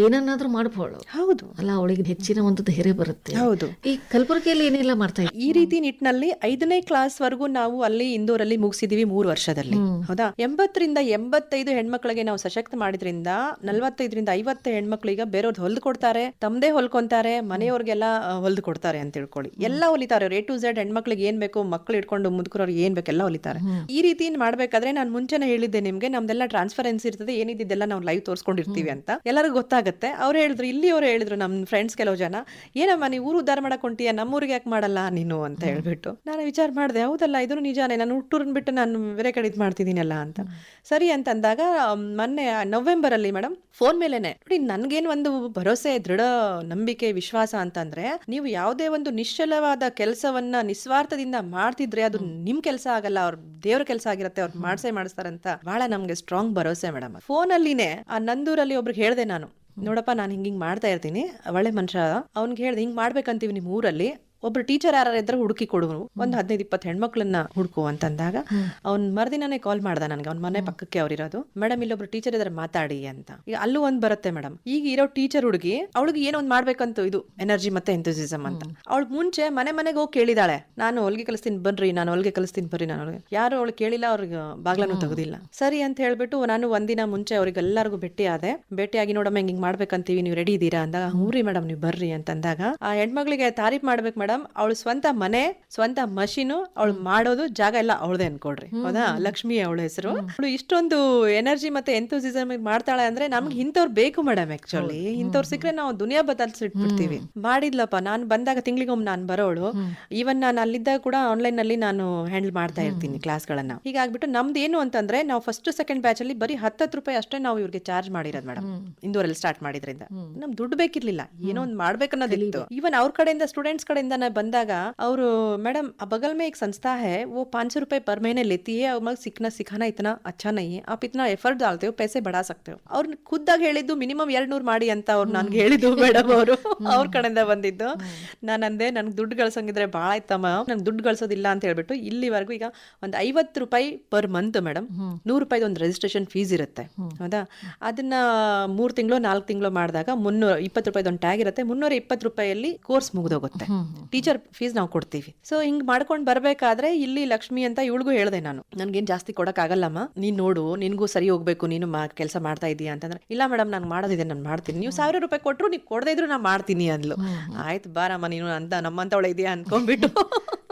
ಏನನ್ನಾದ್ರೂ ಮಾಡಬಹುದು. ಹೌದು ಅಲ್ಲ, ಅವಳಿಗೆ ಹೆಚ್ಚಿನ ಒಂದು ಧೈರ್ಯ ಬರುತ್ತೆ. ಹೌದು. ಈ ಕಲಬುರಗಿಯಲ್ಲಿ ಏನೆಲ್ಲ ಮಾಡ್ತಾ ಇದ್ದೀವಿ? ಈ ರೀತಿ ನಿಟ್ಟಿನಲ್ಲಿ 5ನೇ ಕ್ಲಾಸ್ ವರೆಗೂ ನಾವು ಅಲ್ಲಿ ಇಂದೋರಲ್ಲಿ ಮುಗಿಸಿದೀವಿ 3 ವರ್ಷದಲ್ಲಿ. ಹೌದಾ? 80ರಿಂದ 85 ಹೆಣ್ಮಕ್ಳಿಗೆ ನಾವು ಸಶಕ್ತ ಮಾಡಿದ್ರಿಂದ 45ರಿಂದ 50 ಹೆಣ್ಮಕ್ಳು ಈಗ ಬೇರೆಯವ್ರದ್ದು ಹೊಲ್ದು ಕೊಡ್ತಾರೆ, ತಮ್ಮದೇ ಹೊಲ್ಕೊಂತಾರೆ, ಮನೆಯವ್ರಿಗೆಲ್ಲ ಹೊಲ್ದು ಕೊಡ್ತಾರೆ ಅಂತ ತಿಳ್ಕೊಳ್ಳಿ. ಎಲ್ಲ ಹೊಲಿತಾರೆ. A to Z ಹೆಣ್ಮಕ್ಳಿಗೆ ಏನ್ ಬೇಕು, ಮಕ್ಳು ಇಟ್ಕೊಂಡು ಮುದುಕರವ್ರಿಗೆ ಏನ್ ಬೇಕೆಲ್ಲ ಹೊಲಿತಾರೆ. ಈ ರೀತಿ ಮಾಡ್ಬೇಕಾದ್ರೆ ನಾನು ಮುಂಚೆನೆ ಹೇಳಿದ್ದೆ ನಿಮ್ಗೆ, ನಮ್ದೆಲ್ಲ ಟ್ರಾನ್ಸ್ಪರೆನ್ಸಿ ಇರ್ತದೆ, ಏನಿದ್ದೆಲ್ಲ ನಾವು ಲೈವ್ ತೋರಿಸ್ಕೊಂಡಿರ್ತೀವಿ ಅಂತ ಎಲ್ಲರಿಗೂ ಗೊತ್ತಾಗುತ್ತೆ. ಅವ್ರು ಹೇಳಿದ್ರು ನಮ್ ಫ್ರೆಂಡ್ಸ್ ಕೆಲವು ಜನ, ಏನಮ್ಮ ನೀವು ಊರು ಉದ್ಧಾರ ಮಾಡಕ್ ಹೊಂಟಿಯಾ, ನಮ್ಮೂರಿಗೆ ಯಾಕೆ ಮಾಡಲ್ಲ ನೀನು ಅಂತ ಹೇಳ್ಬಿಟ್ಟು ನಾನು ವಿಚಾರ ಮಾಡಿದೆ. ಹೌದಲ್ಲ, ಇದನ್ನು ನಿಜಾನೇ, ನಾನು ಹುಟ್ಟೂರನ್ ಬಿಟ್ಟು ನಾನು ಬೇರೆ ಕಡೆ ಮಾಡ್ತಿದ್ದೀನಲ್ಲ ಅಂತ. ಸರಿ ಅಂತ ಅಂದಾಗ ಮೊನ್ನೆ ನವೆಂಬರ್ ಅಲ್ಲಿ ಮೇಡಮ್ ಫೋನ್ ಮೇಲೆನೆ ನೋಡಿ, ನನ್ಗೇನ್ ಒಂದು ಭರೋಸೆ, ದೃಢ ನಂಬಿಕೆ, ವಿಶ್ವಾಸ ಅಂತಂದ್ರೆ, ನೀವು ಯಾವುದೇ ಒಂದು ನಿಶ್ಚಲವಾದ ಕೆಲಸವನ್ನ ನಿಸ್ವಾರ್ಥದಿಂದ ಮಾಡ್ತಿದ್ರೆ ಅದು ನಿಮ್ ಕೆಲಸ ಆಗಲ್ಲ, ಅವ್ರ ದೇವ್ರ ಕೆಲಸ ಆಗಿರತ್ತೆ, ಅವ್ರು ಮಾಡಿಸ್ತಾರಂತ ಬಹಳ ನಮ್ಗೆ ಸ್ಟ್ರಾಂಗ್ ಭರೋಸೆ ಮೇಡಮ್. ಫೋನ್ ಅಲ್ಲಿನೇ ಆ ನಂದೂರಲ್ಲಿ ಒಬ್ರಿಗೆ ಹೇಳ್ದೆ ನಾನು, ನೋಡಪ್ಪ ನಾನು ಹಿಂಗ್ ಮಾಡ್ತಾ ಇರ್ತೀನಿ, ಒಳ್ಳೆ ಮನುಷ್ಯ, ಅವ್ನಿಗೆ ಹೇಳ್ದೆ ಹಿಂಗ್ ಮಾಡ್ಬೇಕಂತೀವಿ ನಿಮ್ ಊರಲ್ಲಿ, ಒಬ್ರು ಟೀಚರ್ ಯಾರು ಇದ್ರೆ ಹುಡುಕಿ ಕೊಡು, ಒಂದು 15-20 ಹೆಣ್ಮಕ್ಳನ್ನ ಹುಡುಕು ಅಂತಂದಾಗ ಅವ್ನ್ ಮರ್ದಿನಾನೇ ಕಾಲ್ ಮಾಡ್ದ ನನ್ಗೆ, ಅವ್ನ ಮನೆ ಪಕ್ಕಕ್ಕೆ ಅವ್ರಿರೋದು. ಮೇಡಮ್ ಇಲ್ಲೊಬ್ರು ಟೀಚರ್ ಇದಾರೆ ಮಾತಾಡಿ ಅಂತ. ಈಗ ಅಲ್ಲೂ ಒಂದ್ ಬರುತ್ತೆ ಮೇಡಮ್, ಈಗ ಇರೋ ಟೀಚರ್ ಹುಡುಗಿ ಅವಳಿಗೆ ಏನೋ ಒಂದ್ ಮಾಡ್ಬೇಕಂತ ಇದು ಎನರ್ಜಿ ಮತ್ತೆ ಎಂಥೂಸಿಸಮ್ ಅಂತ. ಅವಳು ಮುಂಚೆ ಮನೆಗೆ ಹೋಗಿ ಕೇಳಿದಾಳೆ, ನಾನು ಹೊಲಿಗೆ ಕಲಿಸ್ತೀನಿ ಬರ್ರಿ, ನಾನು ಹೊಲಿಗೆ ಕಲಿಸ್ತೀನಿ ಬರ್ರಿ. ನಾನು ಯಾರು ಅವಳು ಕೇಳಿಲ್ಲ, ಅವ್ರಿಗೆ ಬಾಗ್ಲನ್ನು ತೆಗೆದಿಲ್ಲ. ಸರಿ ಅಂತ ಹೇಳ್ಬಿಟ್ಟು ನಾನು ಒಂದಿನ ಮುಂಚೆ ಅವ್ರಿಗೆಲ್ಲರಿಗೂ ಭೇಟಿಯಾಗಿ ನೋಡಮ್ಮ ಹಿಂಗ್ ಮಾಡ್ಬೇಕಂತೀವಿ, ನೀವು ರೆಡಿ ಇದ್ದೀರಾ ಅಂದಾಗ, ಹ್ಞೂರಿ ಮೇಡಮ್ ನೀವು ಬರ್ರಿ ಅಂತಂದಾಗ ಆ ಹೆಣ್ಮಕ್ಳಿಗೆ ತಾರೀಫ್ ಮಾಡ್ಬೇಕು ಮೇಡಮ್. ಅವಳು ಸ್ವಂತ ಮನೆ, ಸ್ವಂತ ಮಷೀನು, ಅವಳು ಮಾಡೋದು ಜಾಗ ಎಲ್ಲ ಅವಳದೇ ಅನ್ಕೊಡ್ರಿ. ಹೌದಾ, ಲಕ್ಷ್ಮಿ ಅವಳ ಹೆಸರು. ಅವಳು ಇಷ್ಟೊಂದು ಎನರ್ಜಿ ಮತ್ತೆ ಎಂಥೂಸಿಸಮ್ ಮಾಡ್ತಾಳೆ ಅಂದ್ರೆ ನಮ್ಗೆ ಇಂಥವ್ರು ಬೇಕು ಮೇಡಮ್. ಆಕ್ಚುಲಿ ಇಂಥವ್ರು ಸಿಕ್ಕರೆ ನಾವು ದುನಿಯಾ ಬದಲಿಸಿಟ್ಬಿಡ್ತೀವಿ. ಮಾಡಿದ್ಲಪ್ಪ, ನಾನು ಬಂದಾಗ ತಿಂಗಳಿಗೊಮ್ಮೆ ನಾನು ಬರೋಳು. ಈವನ್ ನಾನು ಅಲ್ಲಿದ್ದಾಗ ಕೂಡ ಆನ್ಲೈನ್ ನಲ್ಲಿ ನಾನು ಹ್ಯಾಂಡಲ್ ಮಾಡ್ತಾ ಇರ್ತೀನಿ ಕ್ಲಾಸ್ಗಳನ್ನ. ಹೀಗಾಗ್ಬಿಟ್ಟು ನಮ್ದು ಏನು ಅಂತಂದ್ರೆ, ನಾವು ಫಸ್ಟ್ ಸೆಕೆಂಡ್ ಬ್ಯಾಚ್ ಅಲ್ಲಿ ಬರೀ 10 ರೂಪಾಯಿ ಅಷ್ಟೇ ನಾವು ಇವ್ರಿಗೆ ಚಾರ್ಜ್ ಮಾಡಿರೋದು ಮೇಡಮ್. ಇಂದೂರಲ್ಲಿ ಸ್ಟಾರ್ಟ್ ಮಾಡಿದ್ರಿಂದ ನಮ್ ದುಡ್ಡು ಬೇಕಿರ್ಲಿಲ್ಲ, ಏನೋ ಒಂದು ಮಾಡ್ಬೇಕನ್ನೋದಿತ್ತು. ಈವನ್ ಅವ್ರ ಕಡೆಯಿಂದ ಸ್ಟೂಡೆಂಟ್ಸ್ ಕಡೆಯಿಂದ ಬಂದಾಗ ಅವರು, ಮೇಡಮ್ बगल में एक संस्था है, वो 500 रुपए पर महीने लेती है, और सिखाना इतना अच्छा नहीं है, आप इतना एफर्ट डालते हो, पैसे बढ़ा सकते हो. ಅವ್ರು ಖುದ್ದಾಗಿ ಹೇಳಿದ್ದು ಮಿನಿಮಮ್ 200 ಮಾಡಿ ಅಂತ ಅವ್ರು ನನ್ಗೆ ಹೇಳಿದ್ದು ಮೇಡಮ್. ಅವರು ಅವ್ರ ಕಡೆಯಿಂದ ಬಂದಿದ್ದು. ನಾನಂದೆ ನನ್ಗೆ ದುಡ್ಡು ಗಳಿಸಂಗಿದ್ರೆ ಭಾಳ ಆಯ್ತಮ್ಮ, ನನ್ಗೆ ದುಡ್ಡು ಗಳಿಸೋದಿಲ್ಲ ಅಂತ ಹೇಳ್ಬಿಟ್ಟು ಇಲ್ಲಿವರೆಗೂ ಈಗ ಒಂದು 50 ರೂಪಾಯಿ ಪರ್ ಮಂತ್ ಮೇಡಮ್, 100 ರೂಪಾಯಿ ಒಂದು ರಿಜಿಸ್ಟ್ರೇಷನ್ ಫೀಸ್ ಇರುತ್ತೆ. ಹೌದಾ, ಅದನ್ನ 3 ತಿಂಗಳು 4 ತಿಂಗಳು ಮಾಡಿದಾಗ 320 ರೂಪಾಯಿ ಒಂದು ಟ್ಯಾಗ್ ಇರುತ್ತೆ. 320 ರೂಪಾಯಿಯಲ್ಲಿ ಕೋರ್ಸ್ ಮುಗಿದೋಗುತ್ತೆ. ಟೀಚರ್ ಫೀಸ್ ನಾವು ಕೊಡ್ತೀವಿ. ಸೊ ಹಿಂಗ್ ಮಾಡ್ಕೊಂಡು ಬರ್ಬೇಕಾದ್ರೆ ಇಲ್ಲಿ ಲಕ್ಷ್ಮಿ ಅಂತ ಇವಳಿಗೂ ಹೇಳ್ದೆ ನಾನು, ನನ್ಗೇನ್ ಜಾಸ್ತಿ ಕೊಡಕ್ ಆಗಲ್ಲಮ್ಮ, ನೀನ್ ನೋಡು, ನಿನ್ಗೂ ಸರಿ ಹೋಗ್ಬೇಕು, ನೀನು ಕೆಲಸ ಮಾಡ್ತಾ ಇದೀಯಾ ಅಂತಂದ್ರೆ, ಇಲ್ಲ ಮೇಡಮ್ ನಾನು ಮಾಡೋದಿದೆ, ನಾನು ಮಾಡ್ತೀನಿ, ನೀವು 1000 ರೂಪಾಯಿ ಕೊಟ್ರು ನೀವು ಕೊಡದೇ ಇದ್ರು ನಾನು ಮಾಡ್ತೀನಿ ಅಂದ್ಲು. ಆಯ್ತು ಬಾರಮ್ಮ ನೀನು ಅಂತ ನಮ್ಮಂತವಳ ಇದೆಯಾ ಅನ್ಕೊಂಡ್ಬಿಟ್ಟು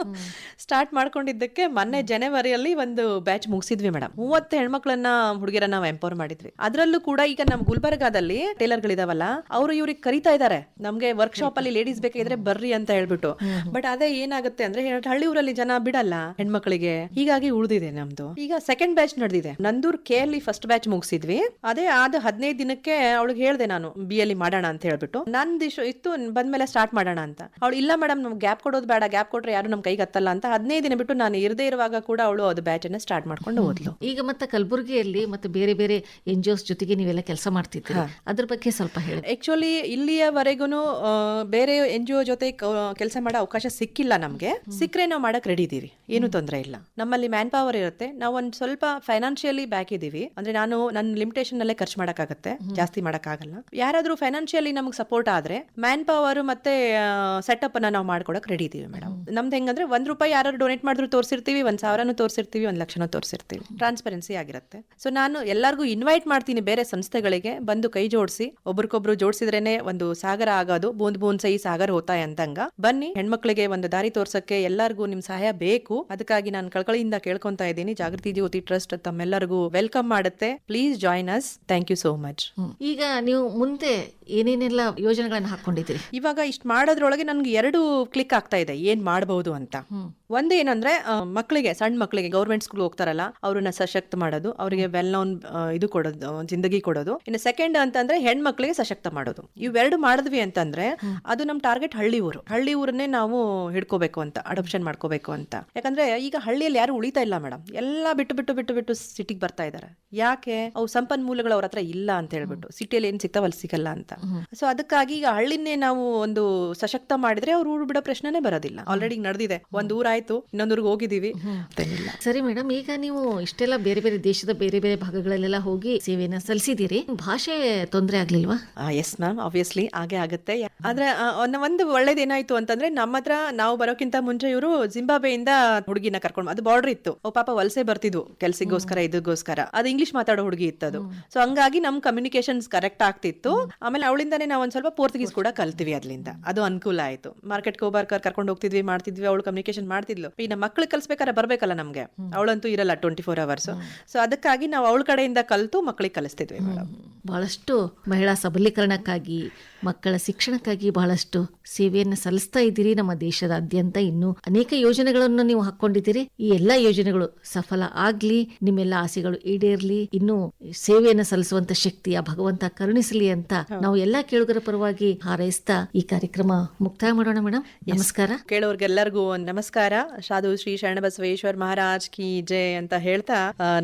ಸ್ಟಾರ್ಟ್ ಮಾಡ್ಕೊಂಡಿದ್ದಕ್ಕೆ ಮೊನ್ನೆ ಜನವರಿಯಲ್ಲಿ ಒಂದು ಬ್ಯಾಚ್ ಮುಗಿಸಿದ್ವಿ ಮೇಡಮ್. 30 ಹೆಣ್ಮಕ್ಳನ್ನ ಹುಡುಗಿರನ್ನ ನಾವು ಎಂಪವರ್ ಮಾಡಿದ್ವಿ. ಅದ್ರಲ್ಲೂ ಕೂಡ ಈಗ ನಮ್ ಗುಲ್ಬರ್ಗಾದಲ್ಲಿ ಟೇಲರ್ ಗಳಿದಾವಲ್ಲ, ಅವರು ಇವ್ರಿಗೆ ಕರಿತಾ ಇದಾರೆ, ನಮ್ಗೆ ವರ್ಕ್ಶಾಪ್ ಅಲ್ಲಿ ಲೇಡೀಸ್ ಬೇಕಾದ್ರೆ ಬರ್ರಿ ಅಂತ ಹೇಳ್ಬಿಟ್ಟು. ಬಟ್ ಅದೇ ಏನಾಗುತ್ತೆ ಅಂದ್ರೆ, ಹಳ್ಳಿ ಊರಲ್ಲಿ ಜನ ಬಿಡಲ್ಲ ಹೆಣ್ಮಕ್ಳಿಗೆ, ಹೀಗಾಗಿ ಉಳಿದಿದೆ ನಮ್ದು. ಈಗ ಸೆಕೆಂಡ್ ಬ್ಯಾಚ್ ನಡೆದಿದೆ. ನಂದೂರ್ ಕೆ ಅಲ್ಲಿ ಫಸ್ಟ್ ಬ್ಯಾಚ್ ಮುಗಿಸಿದ್ವಿ. ಅದೇ ಆದ 15 ದಿನಕ್ಕೆ ಅವಳಿಗೆ ಹೇಳ್ದೆ ನಾನು, BL ಮಾಡೋಣ ಅಂತ ಹೇಳ್ಬಿಟ್ಟು. ನಂದು ಇತ್ತು, ಬಂದ್ಮೇಲೆ ಸ್ಟಾರ್ಟ್ ಮಾಡೋಣ ಅಂತ. ಅವಳು ಇಲ್ಲ ಮೇಡಮ್ ನಮ್ಗೆ ಗ್ಯಾಪ್ ಕೊಡೋದು ಬೇಡ, ಗ್ಯಾಪ್ ಕೊಟ್ರೆ ಯಾರು ನಮ್ ಕೈಗೆ ಹತ್ತಲ್ಲ ಅಂತ 15 ದಿನ ಬಿಟ್ಟು ನಾನು ಇರದೇ ಇರುವಾಗ ಕೂಡ ಅವಳು ಅದು ಬ್ಯಾಚ್ ಅನ್ನ ಸ್ಟಾರ್ಟ್ ಮಾಡ್ಕೊಂಡು ಹೋದ್ಲು. ಈಗ ಮತ್ತೆ ಕಲಬುರಗಿಯಲ್ಲಿ ಮತ್ತೆ ಬೇರೆ ಬೇರೆ NGOs ಜೊತೆಗೆ ನೀವೆಲ್ಲ ಕೆಲಸ ಮಾಡ್ತಿದ್ದೀರಿ, ಅದ್ರ ಬಗ್ಗೆ ಸ್ವಲ್ಪ ಹೇಳಿ. ಆಕ್ಚುಲಿ ಇಲ್ಲಿಯವರೆಗೂ ಬೇರೆ NGO ಜೊತೆ ಕೆಲಸ ಮಾಡೋ ಅವಕಾಶ ಸಿಕ್ಕಿಲ್ಲ ನಮ್ಗೆ. ಸಿಕ್ಕರೆ ನಾವು ಮಾಡಕ್ ರೆಡಿ ಇದೀವಿ, ಏನು ತೊಂದರೆ ಇಲ್ಲ. ನಮ್ಮಲ್ಲಿ ಮ್ಯಾನ್ ಪವರ್ ಇರುತ್ತೆ, ನಾವು ಒಂದ್ ಸ್ವಲ್ಪ ಫೈನಾನ್ಷಿಯಲಿ ಬ್ಯಾಕ್ ಇದೀವಿ. ಅಂದ್ರೆ ನಾನು ನನ್ನ ಲಿಮಿಟೇಷನ್ ಅಲ್ಲೇ ಖರ್ಚು ಮಾಡಕ್ಕಾಗತ್ತೆ, ಜಾಸ್ತಿ ಮಾಡಕ್ಕಾಗಲ್ಲ. ಯಾರಾದ್ರೂ ಫೈನಾನ್ಷಿಯಲಿ ನಮ್ಗೆ ಸಪೋರ್ಟ್ ಆದ್ರೆ ಮ್ಯಾನ್ ಪವರ್ ಮತ್ತೆ ಸೆಟಪ್ ಅನ್ನ ನಾವು ಮಾಡ್ಕೊಡಕ್ ರೆಡಿ ಇದೀವಿ ಮೇಡಮ್. ನಮ್ದು ಹೆಂಗಂದ್ರೆ ₹1 ಯಾರು ಡೊನೇಟ್ ಮಾಡಿದ್ರು ತೋರಿಸಿರ್ತೀವಿ, 1,000 ತೋರಿಸಿರ್ತೀವಿ, 1,00,000 ತೋರಿಸಿರ್ತೀವಿ. ಟ್ರಾನ್ಸ್ಪರೆನ್ಸಿ ಆಗಿರುತ್ತೆ. ಸೊ ನಾನು ಎಲ್ಲರಿಗೂ ಇನ್ವೈಟ್ ಮಾಡ್ತೀನಿ ಬೇರೆ ಸಂಸ್ಥೆಗಳಿಗೆ, ಬಂದು ಕೈ ಜೋಡಿಸಿ, ಒಬ್ರಿಗೊಬ್ರು ಜೋಡಿಸಿದ್ರೇನೆ ಒಂದು ಸಾಗರ ಆಗೋದು. ಬೂಂದ್ ಬೂಂದ್ ಸೈ ಸಾಗರ ಹೋತಾಯ ಅಂತಂಗ ಬನ್ನಿ, ಹೆಣ್ಮಕ್ಳಿಗೆ ಒಂದು ದಾರಿ ತೋರ್ಸಕ್ಕೆ ಎಲ್ಲರಿಗೂ ನಿಮ್ ಸಹಾಯ ಬೇಕು. ಅದಕ್ಕಾಗಿ ನಾನು ಕಳಕಳಿಯಿಂದ ಕೇಳ್ಕೊಂತಾ ಇದ್ದೀನಿ. ಜಾಗೃತಿ ಜ್ಯೋತಿ ಟ್ರಸ್ಟ್ ತಮ್ಮೆಲ್ಲರಿಗೂ ವೆಲ್ಕಮ್ ಮಾಡುತ್ತೆ. Please join us. Thank you so much. ಈಗ ನೀವು ಮುಂದೆ ಏನೇನೆಲ್ಲ ಯೋಜನೆಗಳನ್ನ ಹಾಕೊಂಡಿದ್ದೀರಿ? ಇವಾಗ ಇಷ್ಟು ಮಾಡೋದ್ರೊಳಗೆ ನನ್ಗೆ 2 ಕ್ಲಿಕ್ ಆಗ್ತಾ ಇದೆ ಏನ್ ಮಾಡಬಹುದು ಅಂತ. ಒಂದು ಏನಂದ್ರೆ, ಮಕ್ಕಳಿಗೆ, ಸಣ್ಣ ಮಕ್ಕಳಿಗೆ ಗೌರ್ಮೆಂಟ್ ಸ್ಕೂಲ್ ಹೋಗ್ತಾರಲ್ಲ, ಅವ್ರನ್ನ ಸಶಕ್ತ ಮಾಡೋದು, ಅವರಿಗೆ ವೆಲ್ ನೋನ್ ಇದು ಕೊಡೋದು, ಜಿಂದಗಿ ಕೊಡೋದು. ಇನ್ನು ಸೆಕೆಂಡ್ ಅಂತಂದ್ರೆ ಹೆಣ್ಮಕ್ಳಿಗೆ ಸಶಕ್ತ ಮಾಡೋದು. ಇವೆರಡು ಮಾಡಿದ್ವಿ ಅಂತಂದ್ರೆ ಅದು ನಮ್ ಟಾರ್ಗೆಟ್ ಹಳ್ಳಿ ಊರನ್ನೇ ನಾವು ಹಿಡ್ಕೋಬೇಕು ಅಂತ, ಅಡಾಪ್ಷನ್ ಮಾಡ್ಕೋಬೇಕು ಅಂತ. ಯಾಕಂದ್ರೆ ಈಗ ಹಳ್ಳಿಯಲ್ಲಿ ಯಾರು ಉಳಿತಾ ಇಲ್ಲ ಮೇಡಮ್, ಎಲ್ಲ ಬಿಟ್ಟು ಸಿಟಿಗೆ ಬರ್ತಾ ಇದಾರೆ. ಯಾಕೆ? ಅವು ಸಂಪನ್ಮೂಲಗಳು ಅವ್ರ ಹತ್ರ ಇಲ್ಲ ಅಂತ ಹೇಳ್ಬಿಟ್ಟು, ಸಿಟಿಯಲ್ಲಿ ಏನ್ ಸಿಗ್ತಾವ ಅಲ್ಲಿ ಸಿಗಲ್ಲ ಅಂತ. ಸೊ ಅದಕ್ಕಾಗಿ ಈಗ ಹಳ್ಳಿನೇ ನಾವು ಒಂದು ಸಶಕ್ತ ಮಾಡಿದ್ರೆ ಅವ್ರು ಊರು ಬಿಡೋ ಪ್ರಶ್ನೆನೇ ಬರೋದಿಲ್ಲ. ಆಲ್ರೆಡಿ ನಡೆದಿದೆ, ಒಂದ್ ಊರಾಯ್ತು, ಇನ್ನೊಂದೂರ್ಗೆ ಹೋಗಿದೀವಿ. ಸರಿ ಮೇಡಮ್, ಈಗ ನೀವು ಇಷ್ಟೆಲ್ಲ ಬೇರೆ ಬೇರೆ ದೇಶದ ಬೇರೆ ಬೇರೆ ಭಾಗಗಳಲ್ಲೆಲ್ಲ ಹೋಗಿ ಸೇವೆಯನ್ನ ಸಲ್ಲಿಸಿದಿರಿ, ಭಾಷೆ ತೊಂದರೆ ಆಗ್ಲಿಲ್ವಾ? ಎಸ್ ಮ್ಯಾಮ್, ಆಬ್ವಿಯಸ್ಲಿ ಹಾಗೆ ಆಗುತ್ತೆ. ಆದ್ರೆ ಒಂದು ಒಳ್ಳೇದೇನಾಯ್ತು ಅಂತಂದ್ರೆ, ನಮ್ಮ ಹತ್ರ ನಾವು ಬರೋಕ್ಕಿಂತ ಮುಂಚೆ ಇವರು ಜಿಂಬಾಬ್ವೆಯಿಂದ ಹುಡುಗಿನ ಕರ್ಕೊಂಡು, ಅದು ಬಾರ್ಡರ್ ಇತ್ತು, ಪಾಪ ವಲಸೆ ಬರ್ತಿದ್ವು ಕೆಲ್ಸಗೋಸ್ಕರ, ಇದಕ್ಕೋಸ್ಕರ. ಅದು ಇಂಗ್ಲಿಷ್ ಮಾತಾಡೋ ಹುಡುಗಿ ಇತ್ತದು. ಸೊ ಹಂಗಾಗಿ ನಮ್ ಕಮ್ಯುನಿಕೇಶನ್ಸ್ ಕರೆಕ್ಟ್ ಆಗ್ತಿತ್ತು. ಆಮೇಲೆ ಅವಳಿಂದಾನೇ ನಾವು ಒಂದ್ ಸ್ವಲ್ಪ ಪೋರ್ಚುಗೀಸ್ ಕೂಡ ಕಲ್ತೀವಿ. ಅದ್ರಿಂದ ಅದು ಅನುಕೂಲ ಆಯ್ತು. ಮಾರ್ಕೆಟ್ಗೆ ಹೋಗ್ಬಾರ್ಕರ್ ಕರ್ಕೊಂಡು ಹೋಗ್ತಿದ್ವಿ, ಮಾಡ್ತಿದ್ವಿ, ಅವಳು ಕಮ್ಯುನಿಕೇಶನ್ ಮಾಡ್ತಿದ್ಲು. ಈ ನಮ್ಮ ಮಕ್ಳಿಗೆ ಕಲ್ಸ್ಬೇಕಾದ್ರೆ ಬರ್ಬೇಕಲ್ಲ ನಮ್ಗೆ, ಅವಳಂತೂ ಇರಲ್ಲ 24 hours. ಸೊ ಅದಕ್ಕಾಗಿ ನಾವು ಅವಳ ಕಡೆಯಿಂದ ಕಲ್ತು ಮಕ್ಕಳಿಗೆ ಕಲಿಸ್ತಿದ್ವಿ. ಬಹಳಷ್ಟು ಮಹಿಳಾ ಸಬಲೀಕರಣಕ್ಕಾಗಿ, ಮಕ್ಕಳ ಶಿಕ್ಷಣಕ್ಕಾಗಿ ಬಹಳಷ್ಟು ಸೇವೆಯನ್ನು ಸಲ್ಲಿಸ್ತಾ ಇದ್ದೀರಿ. ನಮ್ಮ ದೇಶದಾದ್ಯಂತ ಇನ್ನೂ ಅನೇಕ ಯೋಜನೆಗಳನ್ನು ನೀವು ಹಾಕೊಂಡಿದ್ದೀರಿ. ಈ ಎಲ್ಲಾ ಯೋಜನೆಗಳು ಸಫಲ ಆಗ್ಲಿ, ನಿಮ್ಮೆಲ್ಲ ಆಸೆಗಳು ಈಡೇರ್ಲಿ, ಇನ್ನು ಸೇವೆಯನ್ನು ಸಲ್ಲಿಸುವಂತ ಶಕ್ತಿ ಆ ಭಗವಂತ ಕರುಣಿಸಲಿ ಅಂತ ನಾವು ಎಲ್ಲಾ ಕೇಳುಗರ ಪರವಾಗಿ ಹಾರೈಸ್ತಾ ಈ ಕಾರ್ಯಕ್ರಮ ಮುಕ್ತಾಯ ಮಾಡೋಣ ಮೇಡಮ್. ನಮಸ್ಕಾರ. ಕೇಳೋರ್ಗೆಲ್ಲರಿಗೂ ನಮಸ್ಕಾರ. ಸಾಧು ಶ್ರೀ ಶರಣಬಸವೇಶ್ವರ್ ಮಹಾರಾಜ್ ಕಿ ಜೈ ಅಂತ ಹೇಳ್ತಾ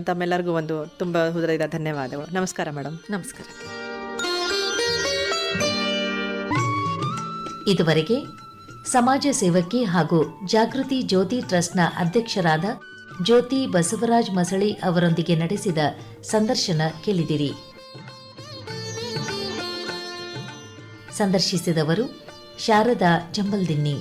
ತಮ್ಮೆಲ್ಲರಿಗೂ ಒಂದು ತುಂಬಾ ಹೃದಯದ ಧನ್ಯವಾದಗಳು. ನಮಸ್ಕಾರ ಮೇಡಮ್. ನಮಸ್ಕಾರ. ಇದುವರೆಗೆ ಸಮಾಜ ಸೇವಕಿ ಹಾಗೂ ಜಾಗೃತಿ ಜ್ಯೋತಿ ಟ್ರಸ್ಟ್ನ ಅಧ್ಯಕ್ಷರಾದ ಜ್ಯೋತಿ ಬಸವರಾಜ್ ಮಸಳಿ ಅವರೊಂದಿಗೆ ನಡೆಸಿದ ಸಂದರ್ಶನ ಕೇಳಿದಿರಿ. ಸಂದರ್ಶಿಸಿದವರು ಶಾರದಾ ಜಂಬಲ್ದಿನ್ನಿ.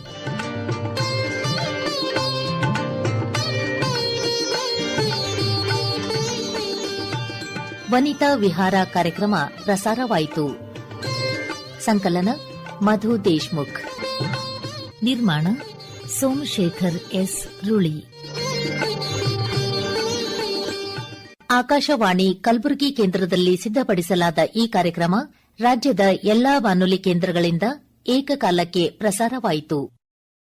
ವನಿತಾ ವಿಹಾರ ಕಾರ್ಯಕ್ರಮ ಪ್ರಸಾರವಾಯಿತು. ಸಂಕಲನ ಮಧು ದೇಶ್ಮುಖ್. ನಿರ್ಮಾಣ ಸೋಮಶೇಖರ್ ಎಸ್ ರುಳಿ. ಆಕಾಶವಾಣಿ ಕಲಬುರಗಿ ಕೇಂದ್ರದಲ್ಲಿ ಸಿದ್ಧಪಡಿಸಲಾದ ಈ ಕಾರ್ಯಕ್ರಮ ರಾಜ್ಯದ ಎಲ್ಲಾ ಬಾನುಲಿ ಕೇಂದ್ರಗಳಿಂದ ಏಕಕಾಲಕ್ಕೆ ಪ್ರಸಾರವಾಯಿತು.